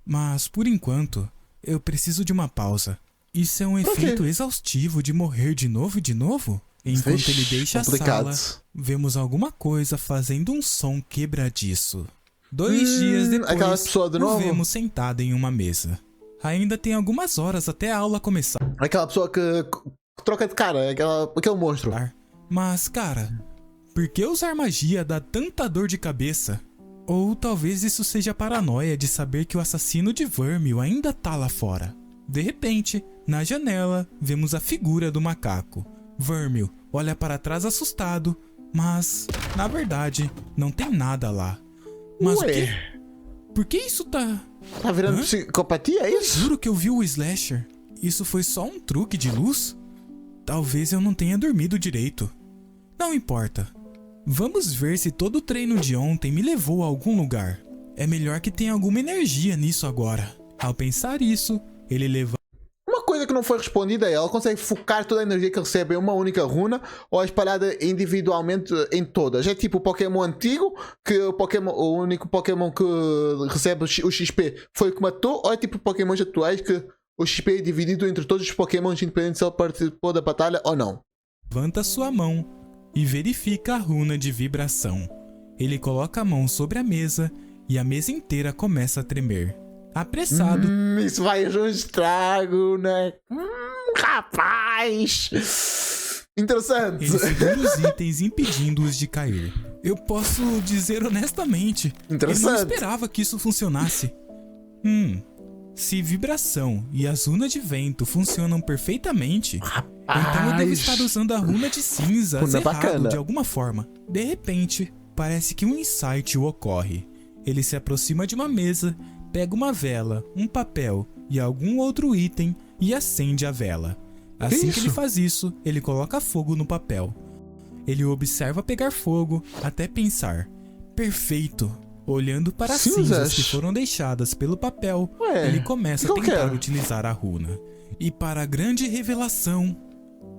Mas, por enquanto, eu preciso de uma pausa. Isso é um Por quê? efeito exaustivo de morrer de novo e de novo? Enquanto Vixe, ele deixa a complicado. sala, vemos alguma coisa fazendo um som quebradiço. 2 dias depois, aquela pessoa de o novo? vemos sentado em uma mesa. Ainda tem algumas horas até a aula começar. Aquela pessoa que troca de cara, aquele monstro. Mas, cara, por que usar magia dá tanta dor de cabeça? Ou talvez isso seja paranoia de saber que o assassino de Vermil ainda tá lá fora. De repente, na janela, vemos a figura do macaco. Vermil olha para trás assustado, mas, na verdade, não tem nada lá. Mas o quê? Ué, Por que isso tá... tá virando Hã? psicopatia, é isso? Juro que eu vi o slasher. Isso foi só um truque de luz? Talvez eu não tenha dormido direito. Não importa. Vamos ver se todo o treino de ontem me levou a algum lugar. É melhor que tenha alguma energia nisso agora. Ao pensar isso, ele levanta Uma coisa que não foi respondida é: ela consegue focar toda a energia que recebe em uma única runa ou é espalhada individualmente em todas? É tipo o Pokémon antigo, que o único Pokémon que recebe o XP foi o que matou, ou é tipo Pokémons atuais que o XP é dividido entre todos os Pokémons, independente se ele participou da batalha ou não? sua mão e verifica a runa de vibração. Ele coloca a mão sobre a mesa e a mesa inteira começa a tremer. Apressado, Isso vai fazer um estrago, né? Rapaz! Interessante. ele segura os itens impedindo-os de cair. Eu posso dizer honestamente, eu não Interessante. esperava que isso funcionasse. Se vibração e as runas de vento funcionam perfeitamente, então eu devo estar usando a runa de cinzas Runa errado bacana. de alguma forma. De repente, parece que um insight o ocorre. Ele se aproxima de uma mesa, pega uma vela, um papel e algum outro item e acende a vela. Assim que ele isso? faz isso, ele coloca fogo no papel. Ele o observa pegar fogo até pensar: perfeito! Olhando para as Cinzas? cinzas que foram deixadas pelo papel, Ué, ele começa a o que eu tentar quero? utilizar a runa. E para a grande revelação,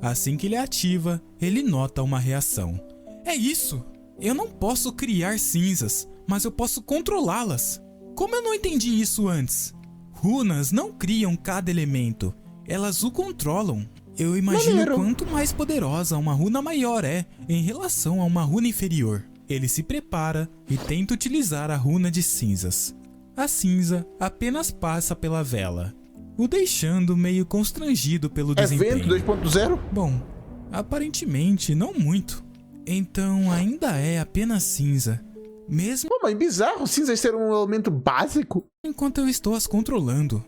assim que ele ativa, ele nota uma reação. É isso! Eu não posso criar cinzas, mas eu posso controlá-las. Como eu não entendi isso antes? Runas não criam cada elemento, elas o controlam. Eu imagino Maneiro. quanto mais poderosa uma runa maior é em relação a uma runa inferior. Ele se prepara e tenta utilizar a runa de cinzas. A cinza apenas passa pela vela, o deixando meio constrangido pelo É desempenho. vento 2.0? Bom, aparentemente não muito. Então ainda é apenas cinza, mesmo Pô, mas bizarro cinzas ser um elemento básico. enquanto eu estou as controlando.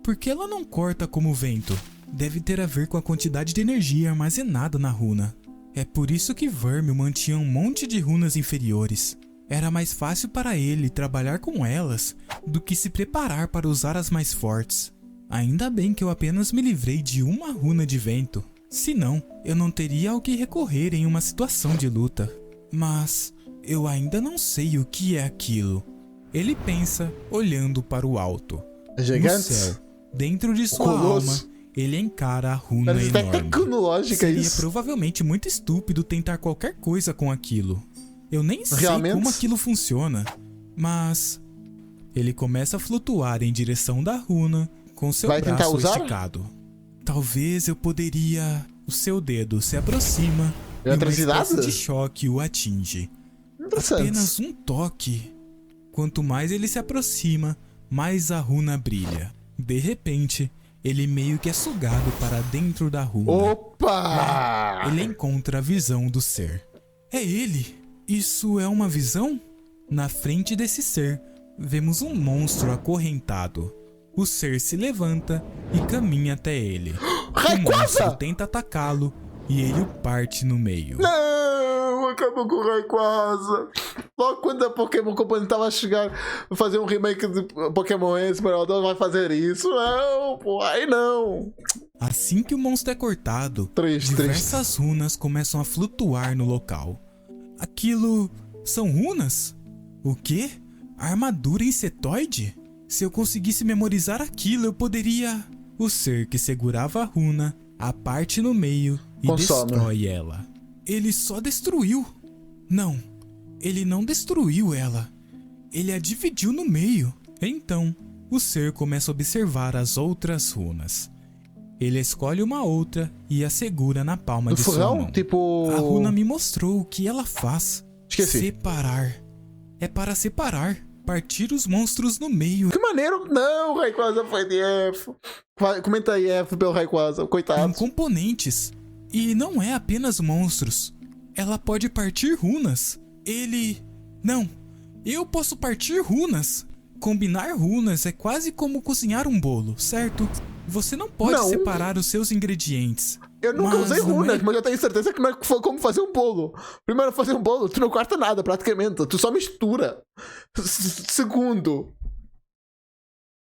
Porque ela não corta como o vento. Deve ter a ver com a quantidade de energia armazenada na runa. É por isso que Vermil mantinha um monte de runas inferiores. Era mais fácil para ele trabalhar com elas do que se preparar para usar as mais fortes. Ainda bem que eu apenas me livrei de uma runa de vento. Senão, eu não teria ao que recorrer em uma situação de luta. Mas eu ainda não sei o que é aquilo. Ele pensa, olhando para o alto. É No gigante? céu, dentro de sua Colosso. alma, ele encara a runa Parece até enorme. tecnológica Seria isso. provavelmente muito estúpido tentar qualquer coisa com aquilo. Eu nem sei Realmente? como aquilo funciona, mas ele começa a flutuar em direção da runa com seu Vai tentar braço usar? esticado. Talvez eu poderia... O seu dedo se aproxima e uma Eletricidade? espécie de choque o atinge. Interessante. Apenas um toque. Quanto mais ele se aproxima, mais a runa brilha. De repente, ele meio que é sugado para dentro da runa. Opa! Ele encontra a visão do ser. É ele! Isso é uma visão? Na frente desse ser, vemos um monstro acorrentado. O ser se levanta e caminha até ele. O monstro Rayquaza! tenta atacá-lo e ele o parte no meio. Não, acabou com o Rayquaza. Logo quando a Pokémon Company tava a chegar a fazer um remake de Pokémon Esmeralda, vai fazer isso? Não, pô, aí não. Assim que o monstro é cortado, Triste, diversas runas começam a flutuar no local. Aquilo são runas? O quê? Armadura insetoide? Se eu conseguisse memorizar aquilo, eu poderia... O ser que segurava a runa, a parte no meio e Consome. destrói ela. Ele só destruiu. Não, ele não destruiu ela. Ele a dividiu no meio. Então, o ser começa a observar as outras runas. Ele escolhe uma outra e a segura na palma No de sua fogão? mão. Tipo... A runa me mostrou o que ela faz. Esqueci. Separar. É para separar. Partir os monstros no meio. Que maneiro. Não, o Rayquaza foi de F. Comenta aí F pelo Rayquaza, Em coitado. componentes. E não é apenas monstros. Ela pode partir runas. Ele... Não. Eu posso partir runas. Combinar runas é quase como cozinhar um bolo, certo? Você não pode Não. separar os seus ingredientes. Eu nunca Mas usei não runas, é- mas eu tenho certeza que não é como fazer um bolo. Primeiro, fazer um bolo, tu não corta nada praticamente, tu só mistura. Segundo,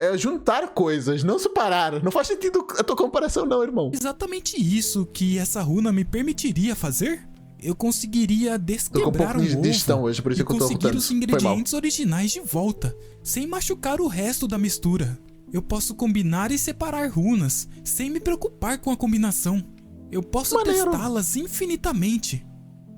é juntar coisas, não separar. Não faz sentido a tua comparação, não, irmão. Exatamente isso que essa runa me permitiria fazer. Eu conseguiria Tô com um desquebrar pouco o de ovo digestão hoje, por isso e que eu tô conseguir rotando. os Foi mal. ingredientes originais de volta, sem machucar o resto da mistura. Eu posso combinar e separar runas, sem me preocupar com a combinação. Eu posso Maneiro. testá-las infinitamente.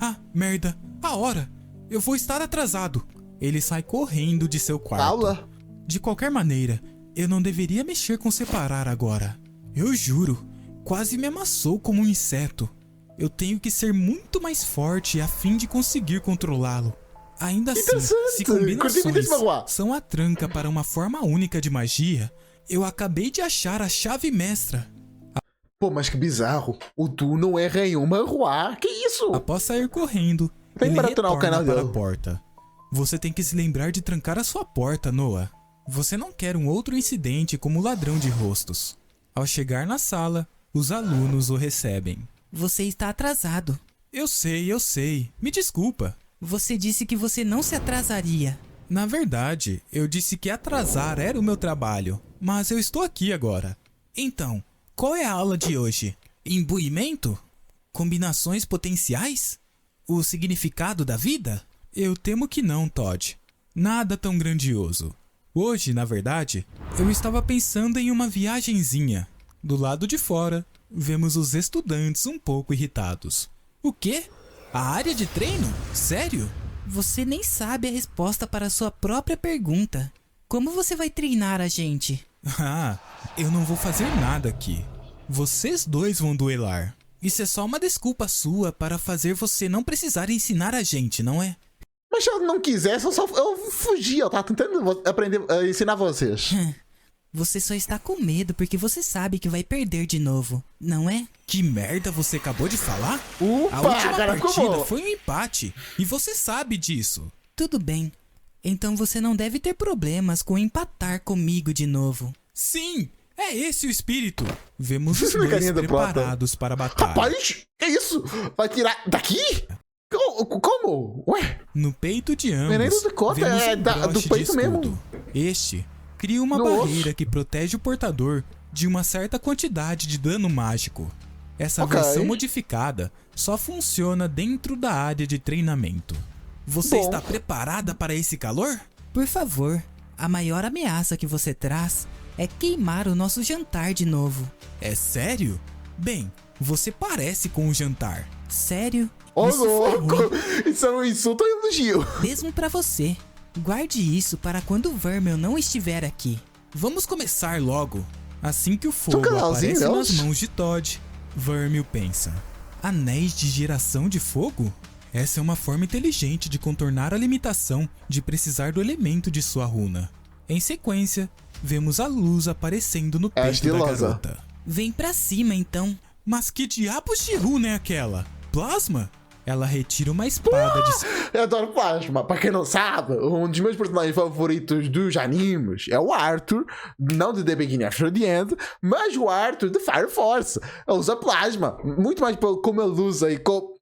Ah, merda, a hora. Eu vou estar atrasado. Ele sai correndo de seu quarto. Aula? De qualquer maneira, eu não deveria mexer com separar agora. Eu juro, quase me amassou como um inseto. Eu tenho que ser muito mais forte a fim de conseguir controlá-lo. Ainda assim, Interessante. se Curti muito esse combinações magoar. são a tranca para uma forma única de magia, eu acabei de achar a chave mestra. Pô, mas que bizarro. O Du não erra em uma rua. Que isso? Após sair correndo, Tem que ele maratonar o retorna canal para dele. a porta. Você tem que se lembrar de trancar a sua porta, Noah. Você não quer um outro incidente como o ladrão de rostos. Ao chegar na sala, os alunos o recebem. Você está atrasado. Eu sei. Me desculpa. Você disse que você não se atrasaria. Na verdade, eu disse que atrasar era o meu trabalho, mas eu estou aqui agora. Então, qual é a aula de hoje? Imbuimento? Combinações potenciais? O significado da vida? Eu temo que não, Todd. Nada tão grandioso. Hoje, na verdade, eu estava pensando em uma viagenzinha. Do lado de fora, vemos os estudantes um pouco irritados. O quê? A área de treino? Sério? Você nem sabe a resposta para a sua própria pergunta. Como você vai treinar a gente? Ah, eu não vou fazer nada aqui. Vocês dois vão duelar. Isso é só uma desculpa sua para fazer você não precisar ensinar a gente, não é? Mas se eu não quisesse, eu fugia. Eu tava tentando aprender a ensinar vocês. Você só está com medo porque você sabe que vai perder de novo, não é? Que merda você acabou de falar? A Upa, última cara, partida como? foi um empate. E você sabe disso. Tudo bem. Então você não deve ter problemas com empatar comigo de novo. Sim, é esse o espírito. Vemos os dois Carinha do Prota. preparados para a batalha. Rapaz, que isso? Vai tirar daqui? Como? Ué? No peito de Nem ambos, do Cota, vemos é um do broche de peito mesmo. escudo. Este cria uma Nossa. barreira que protege o portador de uma certa quantidade de dano mágico. Essa Ok. versão modificada só funciona dentro da área de treinamento. Você Bom. está preparada para esse calor? Por favor, a maior ameaça que você traz é queimar o nosso jantar de novo. É sério? Bem, você parece com o jantar. Sério? Ô, Isso foi louco! ruim, Isso é um insulto ou um elogio? mesmo pra você. Guarde isso para quando o Vermil não estiver aqui. Vamos começar logo. Assim que o fogo canalzinho, aparece nas Deus. mãos de Todd, Vermil pensa: anéis de geração de fogo? Essa é uma forma inteligente de contornar a limitação de precisar do elemento de sua runa. Em sequência, vemos a luz aparecendo no peito da estilosa. garota. Vem pra cima então. Mas que diabos de runa é aquela? Plasma? Ela retira uma espada de... Eu adoro plasma. Pra quem não sabe, um dos meus personagens favoritos dos animes é o Arthur, não de The Beginning After the End, mas o Arthur de Fire Force. Ele usa plasma, muito mais como ele usa e com...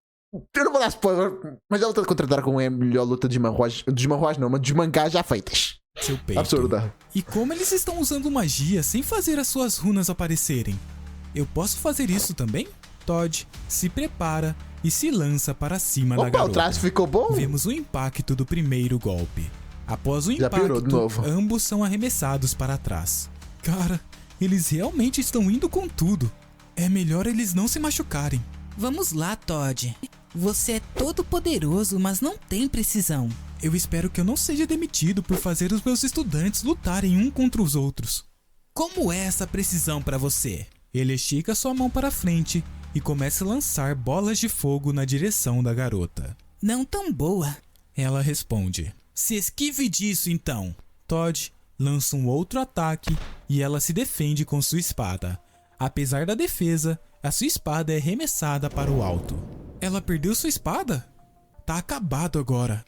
Eu não vou dar spoiler, mas a luta de contratar com é a melhor luta de manhwas não, mas dos mangás já feitas. seu peito. Absurda. E como eles estão usando magia sem fazer as suas runas aparecerem? Eu posso fazer isso também? Todd se prepara e se lança para cima da Opa, o garota. traço ficou bom? Vemos o impacto do primeiro golpe. Após o Já piorou de impacto, novo. ambos são arremessados para trás. Cara, eles realmente estão indo com tudo. É melhor eles não se machucarem. Vamos lá, Todd. Você é todo poderoso, mas não tem precisão. Eu espero que eu não seja demitido por fazer os meus estudantes lutarem um contra os outros. Como é essa precisão para você? Ele estica sua mão para frente e começa a lançar bolas de fogo na direção da garota. Não tão boa. Ela responde: se esquive disso então. Todd lança um outro ataque e ela se defende com sua espada. Apesar da defesa, a sua espada é arremessada para o alto. Ela perdeu sua espada? Tá acabado agora.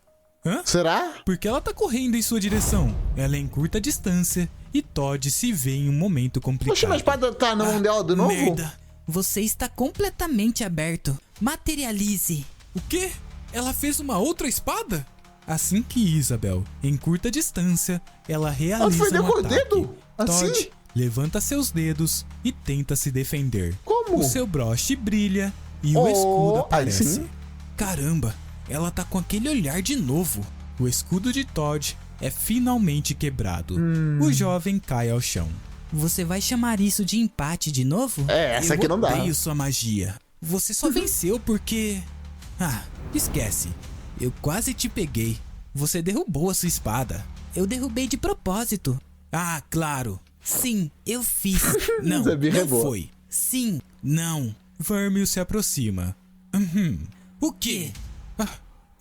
Hã? Será? Porque ela tá correndo em sua direção. Ela é em curta distância e Todd se vê em um momento complicado. Poxa, a espada tá na mão dela de novo? Merda. Você está completamente aberto. Materialize. O quê? Ela fez uma outra espada? Assim que Isabel, em curta distância, ela realiza defendeu um com o ataque. dedo? Assim? Todd levanta seus dedos e tenta se defender. Como? O seu broche brilha e o Oh, escudo aí aparece. sim. Caramba, ela tá com aquele olhar de novo. O escudo de Todd é finalmente quebrado. O jovem cai ao chão. Você vai chamar isso de empate de novo? É, essa aqui não dá. Eu odeio sua magia. Você só venceu porque... Ah, esquece. Eu quase te peguei. Você derrubou a sua espada. Eu derrubei de propósito. Ah, claro. Sim, eu fiz. Não, Essa birra é não boa. foi. Sim. Não. Vermil se aproxima. O quê? Ah,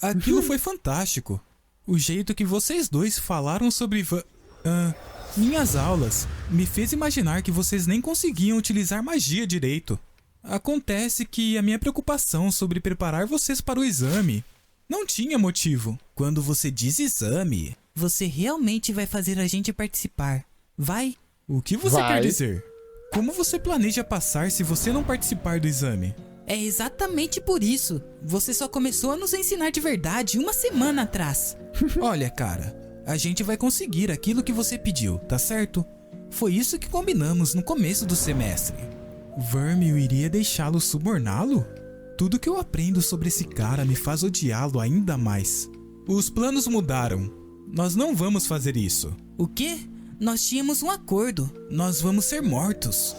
Uhum. aquilo foi fantástico. O jeito que vocês dois falaram sobre minhas aulas me fez imaginar que vocês nem conseguiam utilizar magia direito. Acontece que a minha preocupação sobre preparar vocês para o exame não tinha motivo. Quando você diz exame, Você realmente vai fazer a gente participar. Vai? o que você Vai. quer dizer? Como você planeja passar se você não participar do exame? É exatamente por isso. Você só começou a nos ensinar de verdade uma semana atrás. Olha, cara, a gente vai conseguir aquilo que você pediu, tá certo? Foi isso que combinamos no começo do semestre. Vermil iria deixá-lo suborná-lo? Tudo que eu aprendo sobre esse cara me faz odiá-lo ainda mais. Os planos mudaram. Nós não vamos fazer isso. O quê? Nós tínhamos um acordo. Nós vamos ser mortos.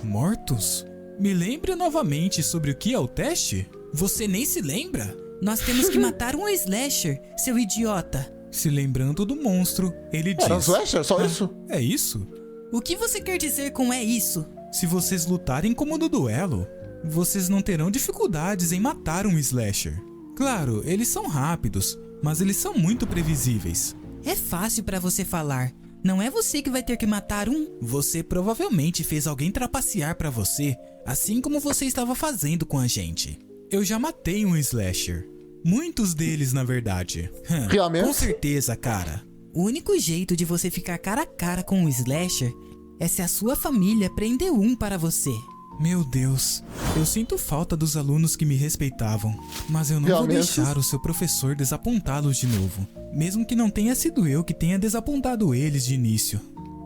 Mortos? Me lembre novamente sobre o que é o teste? Você nem se lembra? Nós temos que matar um slasher, seu idiota. Se lembrando do monstro, ele diz... Era um slasher, só isso? É isso? O que você quer dizer com é isso? Se vocês lutarem como no duelo, vocês não terão dificuldades em matar um slasher. Claro, eles são rápidos, mas eles são muito previsíveis. É fácil pra você falar. Não é você que vai ter que matar um. Você provavelmente fez alguém trapacear pra você, assim como você estava fazendo com a gente. Eu já matei um slasher. Muitos deles, na verdade. Realmente? Com certeza, cara. O único jeito de você ficar cara a cara com um slasher é se a sua família prender um para você. Meu Deus, eu sinto falta dos alunos que me respeitavam, mas eu não vou deixar o seu professor desapontá-los de novo, mesmo que não tenha sido eu que tenha desapontado eles de início.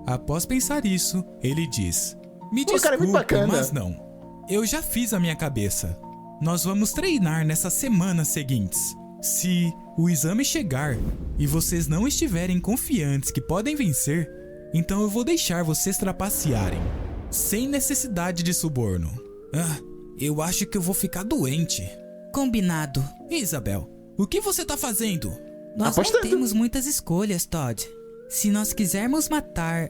Após pensar isso, ele diz: me desculpe, mas não. Eu já fiz a minha cabeça. Nós vamos treinar nessas semanas seguintes. Se o exame chegar e vocês não estiverem confiantes que podem vencer, então eu vou deixar vocês trapacearem, sem necessidade de suborno. Eu acho que eu vou ficar doente. Combinado. Isabel, o que você tá fazendo? Nós não temos muitas escolhas, Todd. Se nós quisermos matar...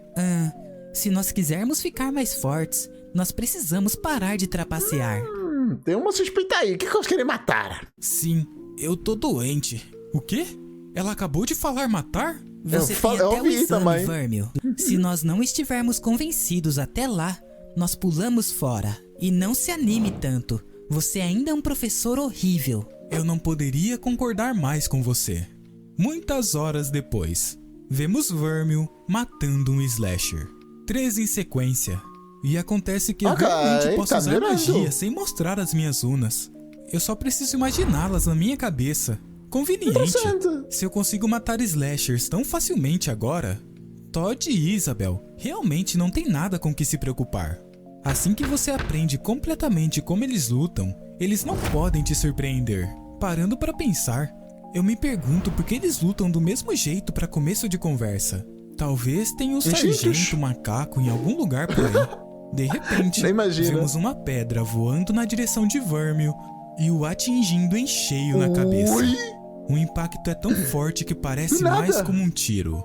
se nós quisermos ficar mais fortes, nós precisamos parar de trapacear. Tem uma suspeita aí. O que eles querem matar? Sim, eu tô doente. O quê? Ela acabou de falar matar? Você tem até o exame, Vermil. Se nós não estivermos convencidos até lá, nós pulamos fora. E não se anime tanto. Você ainda é um professor horrível. Eu não poderia concordar mais com você. Muitas horas depois, vemos Vermil matando um slasher. 3 em sequência. E acontece que eu realmente posso usar magia sem mostrar as minhas runas. Eu só preciso imaginá-las na minha cabeça. Conveniente. Se eu consigo matar slashers tão facilmente agora, Todd e Isabel realmente não tem nada com que se preocupar. Assim que você aprende completamente como eles lutam, eles não podem te surpreender. Parando pra pensar, eu me pergunto por que eles lutam do mesmo jeito pra começo de conversa. Talvez tenha um sargento macaco em algum lugar por aí. De repente, vemos uma pedra voando na direção de Vermil e o atingindo em cheio na cabeça. O impacto é tão forte que parece mais como um tiro.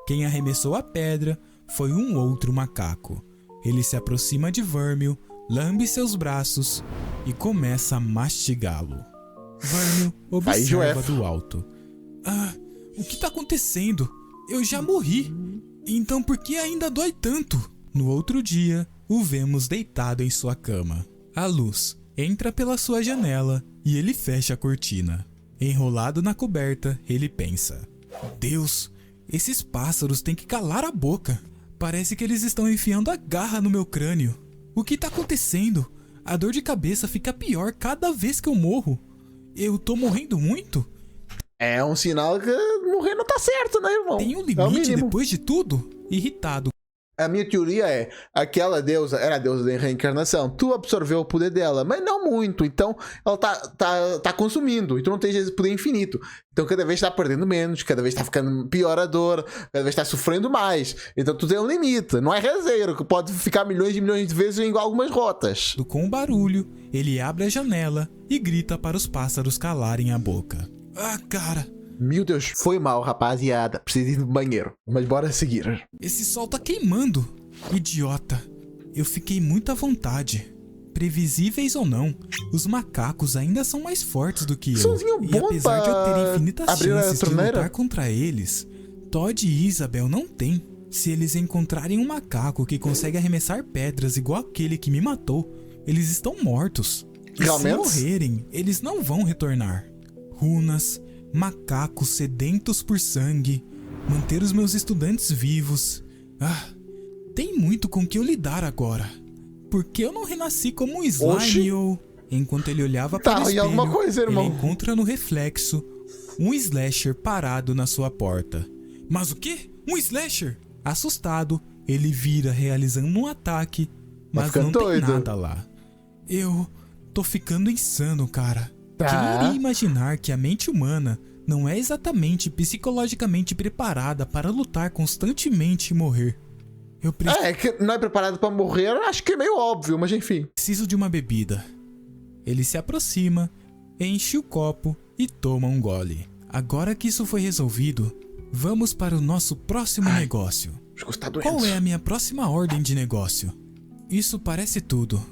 Quem arremessou a pedra foi um outro macaco. Ele se aproxima de Vermil, lambe seus braços e começa a mastigá-lo. Vermil observa do alto. O que tá acontecendo? Eu já morri. Então por que ainda dói tanto? No outro dia, o vemos deitado em sua cama. A luz entra pela sua janela e ele fecha a cortina. Enrolado na coberta, ele pensa: Deus, esses pássaros têm que calar a boca. Parece que eles estão enfiando a garra no meu crânio. O que tá acontecendo? A dor de cabeça fica pior cada vez que eu morro. Eu tô morrendo muito? É um sinal que morrer não tá certo, né, irmão? Tem um limite depois de tudo? Irritado. A minha teoria é, aquela deusa era a deusa da reencarnação. Tu absorveu o poder dela, mas não muito. Então, ela tá consumindo. E tu não tem esse poder infinito. Então, cada vez tá perdendo menos, cada vez tá ficando pior a dor, cada vez tá sofrendo mais. Então, tu tem um limite. Não é rezeiro, que pode ficar milhões e milhões de vezes em algumas rotas. Com um barulho, ele abre a janela e grita para os pássaros calarem a boca. Cara... Meu Deus, foi mal, rapaziada. Preciso ir no banheiro, mas bora seguir. Esse sol tá queimando. Idiota. Eu fiquei muito à vontade. Previsíveis ou não, os macacos ainda são mais fortes do que eu. Sozinho E apesar de eu ter infinitas chances de torneira? lutar contra eles, Todd e Isabel não têm. Se eles encontrarem um macaco que consegue arremessar pedras igual aquele que me matou, eles estão mortos. E Realmente? se morrerem, eles não vão retornar. Runas... macacos sedentos por sangue, manter os meus estudantes vivos. Tem muito com que eu lidar agora. Por que eu não renasci como um slime ou... Enquanto ele olhava para o espelho, alguma coisa, irmão. ele encontra no reflexo um slasher parado na sua porta. Mas o quê? Um slasher? Assustado, ele vira realizando um ataque, mas não tem nada lá. Eu tô ficando insano, cara. Quem iria imaginar que a mente humana não é exatamente psicologicamente preparada para lutar constantemente e morrer? É que não é preparado pra morrer, acho que é meio óbvio, mas enfim. Preciso de uma bebida. Ele se aproxima, enche o copo e toma um gole. Agora que isso foi resolvido, vamos para o nosso próximo negócio. pescoço tá doente. Qual é a minha próxima ordem de negócio? Isso parece tudo.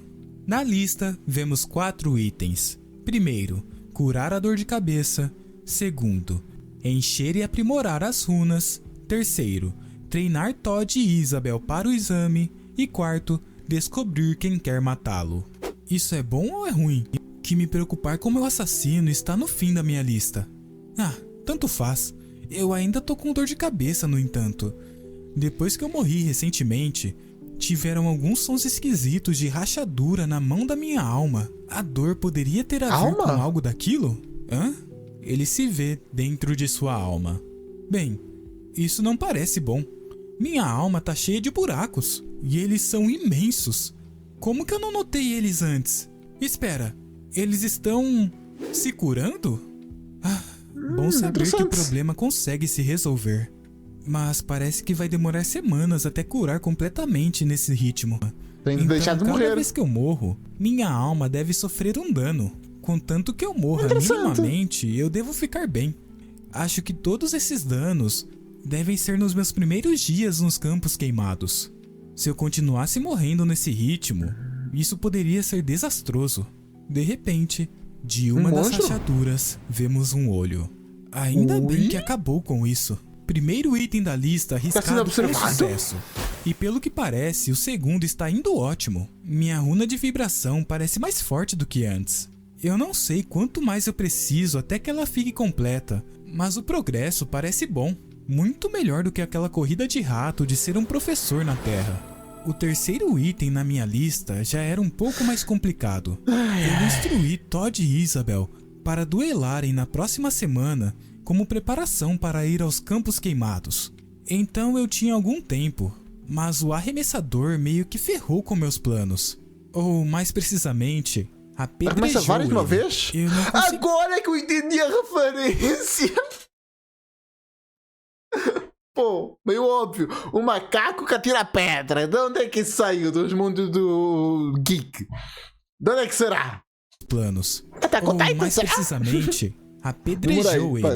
Na lista, vemos 4 itens. Primeiro, curar a dor de cabeça. Segundo, encher e aprimorar as runas. Terceiro, treinar Todd e Isabel para o exame. E quarto, descobrir quem quer matá-lo. Isso é bom ou é ruim? Que me preocupar com meu assassino está no fim da minha lista. Ah, tanto faz. Eu ainda tô com dor de cabeça, no entanto. Depois que eu morri recentemente, tiveram alguns sons esquisitos de rachadura na mão da minha alma. A dor poderia ter a ver com algo daquilo? Hã? Ele se vê dentro de sua alma. Bem, isso não parece bom. Minha alma tá cheia de buracos, e eles são imensos. Como que eu não notei eles antes? Espera, eles estão se curando? Ah, bom saber que o problema consegue se resolver. Mas parece que vai demorar semanas até curar completamente nesse ritmo. Tem que deixar de morrer. Cada vez que eu morro, minha alma deve sofrer um dano. Contanto que eu morra minimamente, eu devo ficar bem. Acho que todos esses danos devem ser nos meus primeiros dias nos campos queimados. Se eu continuasse morrendo nesse ritmo, isso poderia ser desastroso. De repente, de uma das rachaduras, vemos um olho. Ainda bem que acabou com isso. Primeiro item da lista arriscado com sucesso. E pelo que parece, o segundo está indo ótimo. Minha runa de vibração parece mais forte do que antes. Eu não sei quanto mais eu preciso até que ela fique completa, mas o progresso parece bom. Muito melhor do que aquela corrida de rato de ser um professor na Terra. O terceiro item na minha lista já era um pouco mais complicado. Eu instruí Todd e Isabel para duelarem na próxima semana como preparação para ir aos campos queimados. Então eu tinha algum tempo, mas o arremessador meio que ferrou com meus planos. Ou mais precisamente, apedrejou Começa várias de uma vez? Eu não consegui... Agora é que eu entendi a referência. Pô, meio óbvio. O macaco que atira pedra. De onde é que saiu? Dos mundos do geek. De onde é que será? Planos. Ou mais precisamente, apedrejou ele.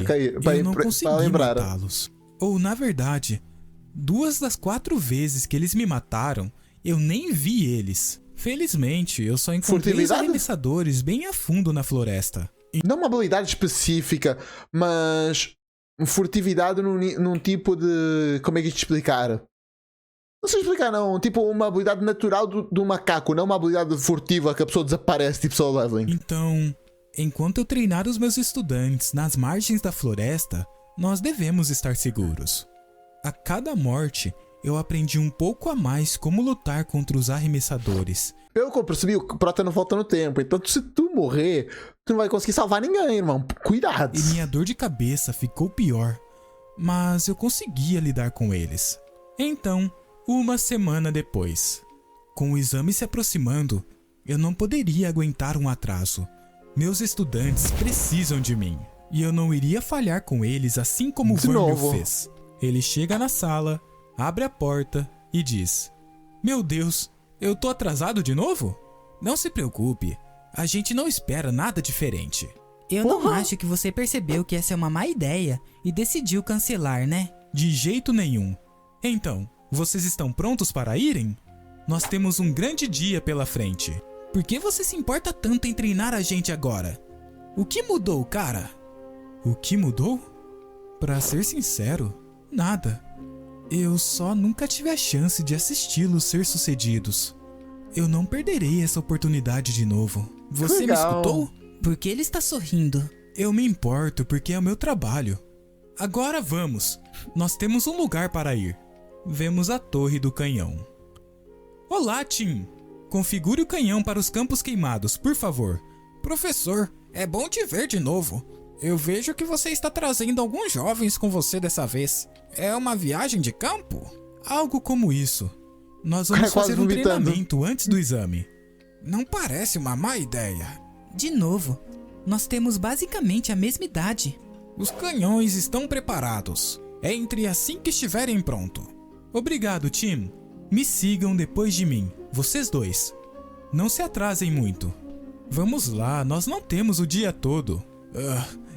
Eu não consegui matá-los. Ou, na verdade, 2 das 4 vezes que eles me mataram, eu nem vi eles. Felizmente, eu só encontrei os arremessadores bem a fundo na floresta. Não uma habilidade específica, mas furtividade num tipo de... Como é que te explicar? Não sei explicar, não. Tipo uma habilidade natural do macaco, não uma habilidade furtiva que a pessoa desaparece, tipo solo leveling. Então, enquanto eu treinar os meus estudantes nas margens da floresta, nós devemos estar seguros. A cada morte, eu aprendi um pouco a mais como lutar contra os arremessadores. Pelo que eu percebi, o Prota não volta no tempo. Então, se tu morrer, tu não vai conseguir salvar ninguém, irmão. Cuidado. E minha dor de cabeça ficou pior. Mas eu conseguia lidar com eles. Então, uma semana depois, com o exame se aproximando, eu não poderia aguentar um atraso. Meus estudantes precisam de mim. E eu não iria falhar com eles assim como o Vermil fez. Ele chega na sala, abre a porta e diz: Meu Deus, eu tô atrasado de novo? Não se preocupe, a gente não espera nada diferente. Eu não acho que você percebeu que essa é uma má ideia e decidiu cancelar, né? De jeito nenhum. Então, vocês estão prontos para irem? Nós temos um grande dia pela frente. Por que você se importa tanto em treinar a gente agora? O que mudou, cara? O que mudou? Pra ser sincero, nada. Eu só nunca tive a chance de assisti-los ser sucedidos. Eu não perderei essa oportunidade de novo. Você me escutou? Por que ele está sorrindo? Eu me importo porque é o meu trabalho. Agora vamos. Nós temos um lugar para ir. Vemos a Torre do Canhão. Olá, Tim. Configure o canhão para os campos queimados, por favor. Professor, é bom te ver de novo. Eu vejo que você está trazendo alguns jovens com você dessa vez. É uma viagem de campo? Algo como isso. Nós vamos fazer um treinamento antes do exame. Não parece uma má ideia. De novo, nós temos basicamente a mesma idade. Os canhões estão preparados. Entre assim que estiverem pronto. Obrigado, Tim. Me sigam depois de mim, vocês dois. Não se atrasem muito. Vamos lá, nós não temos o dia todo.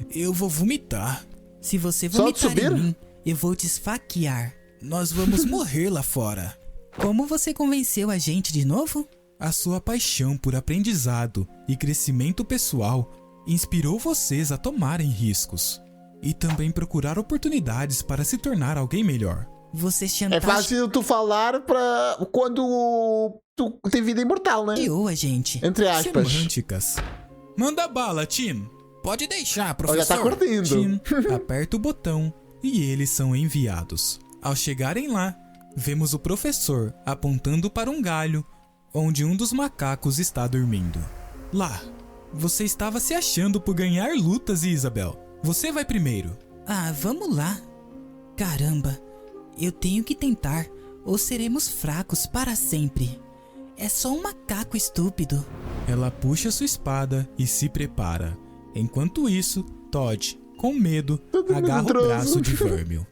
Eu vou vomitar. Se você vomitar em mim, eu vou te esfaquear. Nós vamos morrer lá fora. Como você convenceu a gente de novo? A sua paixão por aprendizado e crescimento pessoal inspirou vocês a tomarem riscos e também procurar oportunidades para se tornar alguém melhor. Você É chantageou fácil tu falar pra quando tu tem vida imortal, né? a gente. Entre aspas. Semânticas. Manda bala, Tim. Pode deixar, Olha, professor. tá curtindo. Tim aperta o botão e eles são enviados. Ao chegarem lá, vemos o professor apontando para um galho onde um dos macacos está dormindo. Lá, você estava se achando por ganhar lutas, Isabel. Você vai primeiro. Ah, vamos lá. Caramba, eu tenho que tentar ou seremos fracos para sempre. É só um macaco estúpido. Ela puxa sua espada e se prepara. Enquanto isso, Todd, com medo, agarra o medroso. braço de Vermil.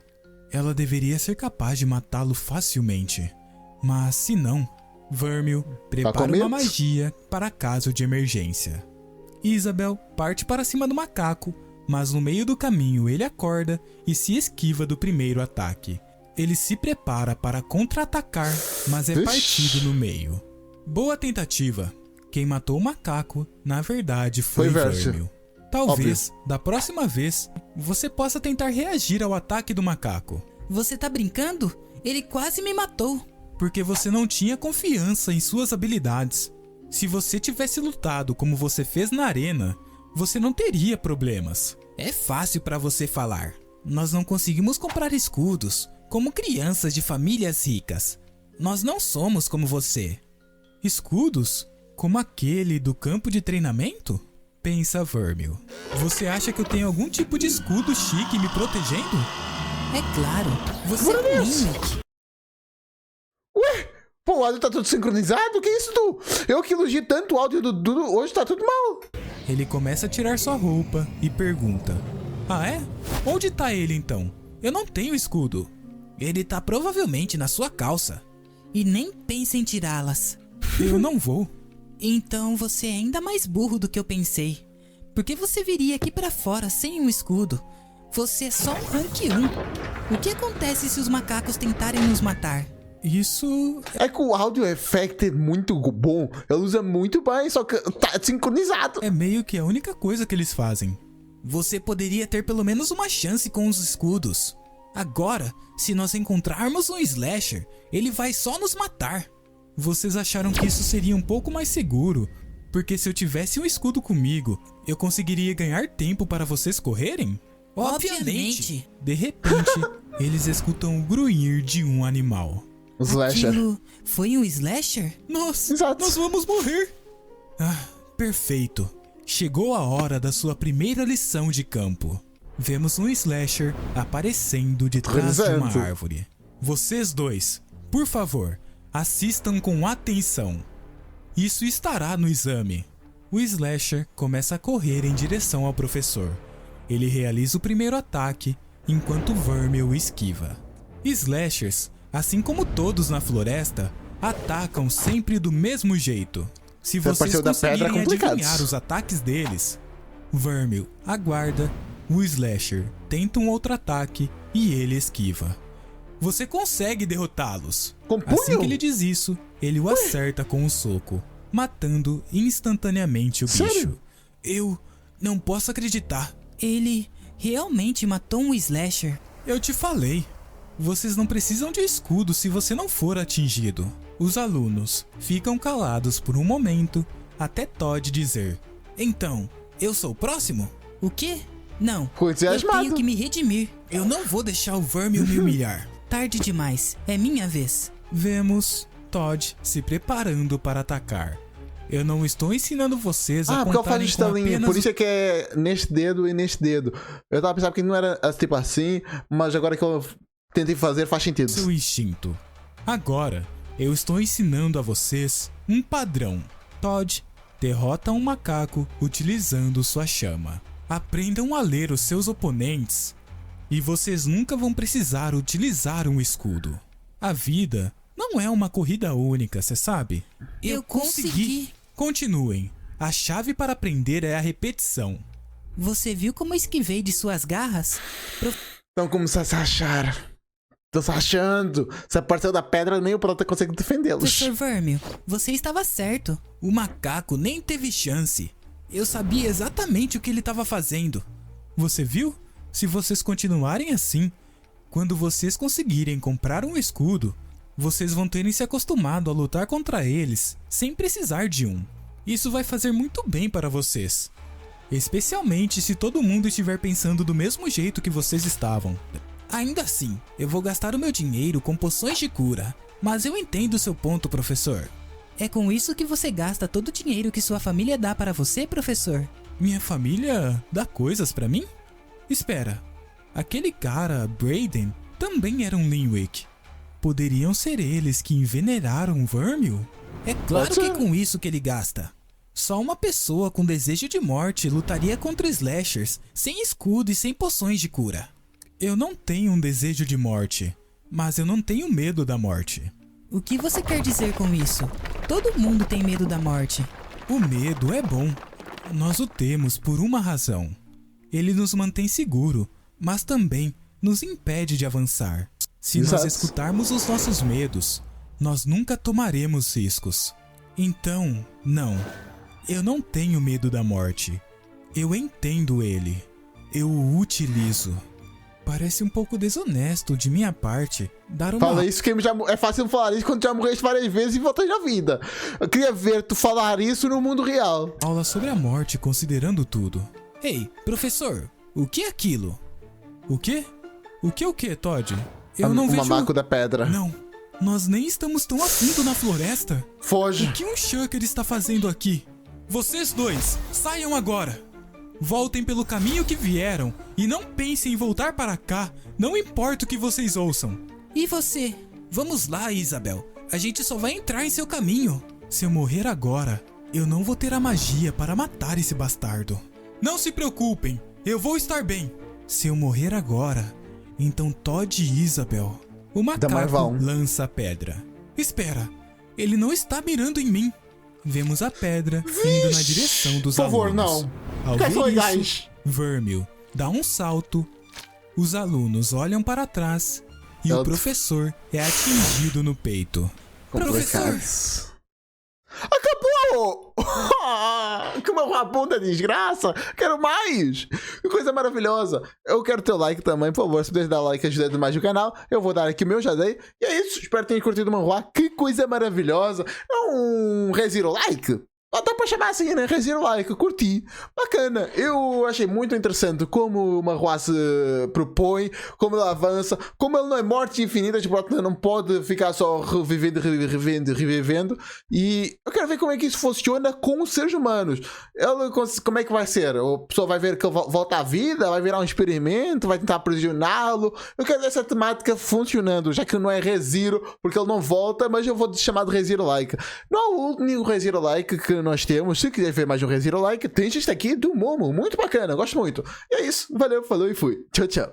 Ela deveria ser capaz de matá-lo facilmente. Mas se não, Vermil prepara medo? uma magia para caso de emergência. Isabel parte para cima do macaco, mas no meio do caminho ele acorda e se esquiva do primeiro ataque. Ele se prepara para contra-atacar, mas é Vixe. partido no meio. Boa tentativa. Quem matou o macaco, na verdade, foi Verso. Vermil. Talvez, da próxima vez, você possa tentar reagir ao ataque do macaco, Você tá brincando? Ele quase me matou. porque você não tinha confiança em suas habilidades. Se você tivesse lutado como você fez na arena, você não teria problemas. É fácil para você falar. Nós não conseguimos comprar escudos como crianças de famílias ricas. Nós não somos como você. Escudos? Como aquele do campo de treinamento? Pensa Vermil. Você acha que eu tenho algum tipo de escudo chique me protegendo? É claro, você é um Mimic. Pô, o áudio tá tudo sincronizado? Que isso, tu? Eu que elogio tanto o áudio do Dudu, hoje tá tudo mal. Ele começa a tirar sua roupa e pergunta: Ah é? Onde tá ele então? Eu não tenho escudo. Ele tá provavelmente na sua calça. E nem pensa em tirá-las. Eu não vou. Então você é ainda mais burro do que eu pensei. Por que você viria aqui pra fora sem um escudo? Você é só um rank 1. O que acontece se os macacos tentarem nos matar? Isso É que o áudio effect é muito bom. Ele usa muito bem, só que tá sincronizado. é meio que a única coisa que eles fazem. Você poderia ter pelo menos uma chance com os escudos. Agora, se nós encontrarmos um slasher, ele vai só nos matar. Vocês acharam que isso seria um pouco mais seguro, porque se eu tivesse um escudo comigo, eu conseguiria ganhar tempo para vocês correrem? Obviamente. De repente, eles escutam o grunhir de um animal. Slasher. Aquilo foi um slasher? Nossa, Exato. nós vamos morrer. Ah, perfeito. Chegou a hora da sua primeira lição de campo. Vemos um slasher aparecendo de trás de uma Represento. árvore. Vocês dois, por favor, assistam com atenção. Isso estará no exame. O slasher começa a correr em direção ao professor. Ele realiza o primeiro ataque, enquanto Vermil esquiva. Slashers, assim como todos na floresta, atacam sempre do mesmo jeito. Se a vocês partir da pedra é conseguirem complicado. adivinhar os ataques deles, Vermil aguarda, o Slasher tenta um outro ataque e ele esquiva. Você consegue derrotá-los. Com Assim punho? que ele diz isso, ele o acerta com um soco, matando instantaneamente o Sério? bicho. Eu não posso acreditar. Ele realmente matou um slasher. Eu te falei. Vocês não precisam de escudo se você não for atingido. Os alunos ficam calados por um momento até Todd dizer: Então, eu sou o próximo? O quê? Não, Ficou eu entusiasmado. tenho que me redimir. Eu não vou deixar o Vermil me humilhar. Tarde demais, é minha vez. Vemos Todd se preparando para atacar. Eu não estou ensinando vocês a Ah, porque eu faço contarem com estalinho. apenas Por isso é que é neste dedo e neste dedo. Eu tava pensando que não era tipo assim, mas agora que eu tentei fazer faz sentido. seu instinto. Agora, eu estou ensinando a vocês um padrão. Todd derrota um macaco utilizando sua chama. Aprendam a ler os seus oponentes e vocês nunca vão precisar utilizar um escudo. A vida não é uma corrida única, cê sabe? Eu consegui. Continuem. A chave para aprender é a repetição. Você viu como eu esquivei de suas garras? Então começasse a achar. Tô só achando. Se apareceu da pedra, nem o Prota consegue defendê-los. Professor Vermil, você estava certo. O macaco nem teve chance. Eu sabia exatamente o que ele estava fazendo. Você viu? Se vocês continuarem assim, quando vocês conseguirem comprar um escudo, vocês vão terem se acostumado a lutar contra eles sem precisar de um. Isso vai fazer muito bem para vocês. Especialmente se todo mundo estiver pensando do mesmo jeito que vocês estavam. Ainda assim, eu vou gastar o meu dinheiro com poções de cura. Mas eu entendo o seu ponto, professor. É com isso que você gasta todo o dinheiro que sua família dá para você, professor? Minha família dá coisas pra mim? Espera, aquele cara, Brayden, também era um Linwick. Poderiam ser eles que envenenaram Vermil? É claro que é com isso que ele gasta. Só uma pessoa com desejo de morte lutaria contra slashers, sem escudo e sem poções de cura. Eu não tenho um desejo de morte, mas eu não tenho medo da morte. O que você quer dizer com isso? Todo mundo tem medo da morte. O medo é bom. Nós o temos por uma razão. Ele nos mantém seguro, mas também nos impede de avançar. Se nós escutarmos os nossos medos, nós nunca tomaremos riscos. Então, não. Eu não tenho medo da morte. Eu entendo ele. Eu o utilizo. Parece um pouco desonesto de minha parte dar uma... Fala isso que é fácil falar isso quando já morreste várias vezes e voltas na vida. Eu queria ver tu falar isso no mundo real. Aula sobre a morte considerando tudo. Ei, professor, o que é aquilo? O quê? O que, Todd? Eu não vejo... O mamaco da pedra. Não, nós nem estamos tão a fundo na floresta. Foge. O que um Shulker está fazendo aqui? Vocês dois, saiam agora. Voltem pelo caminho que vieram e não pensem em voltar para cá, não importa o que vocês ouçam. E você? Vamos lá, Isabel. A gente só vai entrar em seu caminho. Se eu morrer agora, eu não vou ter a magia para matar esse bastardo. Não se preocupem, eu vou estar bem. Se eu morrer agora, então Todd e Isabel. O macaco lança a pedra. Espera, ele não está mirando em mim. Vemos a pedra indo na direção dos alunos. Por favor, não. Ao ver isso, Vermil dá um salto, os alunos olham para trás e o professor é atingido no peito. Professor! Acabou! Que uma rabunda desgraça! Quero mais! Que coisa maravilhosa! Eu quero teu like também, por favor. Se puder dar like, ajuda mais o canal. Eu vou dar aqui o meu, já dei. E é isso. Espero que tenham curtido o manhwa. Que coisa maravilhosa! É um ReZero like? Dá pra chamar assim, né? ReZero like, curti. Bacana. Eu achei muito interessante como o manhwa se propõe, como ele avança, como ele não é morte infinita, tipo, ele não pode ficar só revivendo. E eu quero ver como é que isso funciona com os seres humanos. Como é que vai ser? A pessoa vai ver que ele volta à vida, vai virar um experimento, vai tentar aprisioná-lo. Eu quero ver essa temática funcionando, já que não é ReZero, porque ele não volta, mas eu vou chamar de ReZero like. Não é o único ReZero like que nós temos. Se quiser ver mais um ReZero like, tem este aqui do Momo, muito bacana, gosto muito. E é isso, valeu, falou e fui. Tchau, tchau.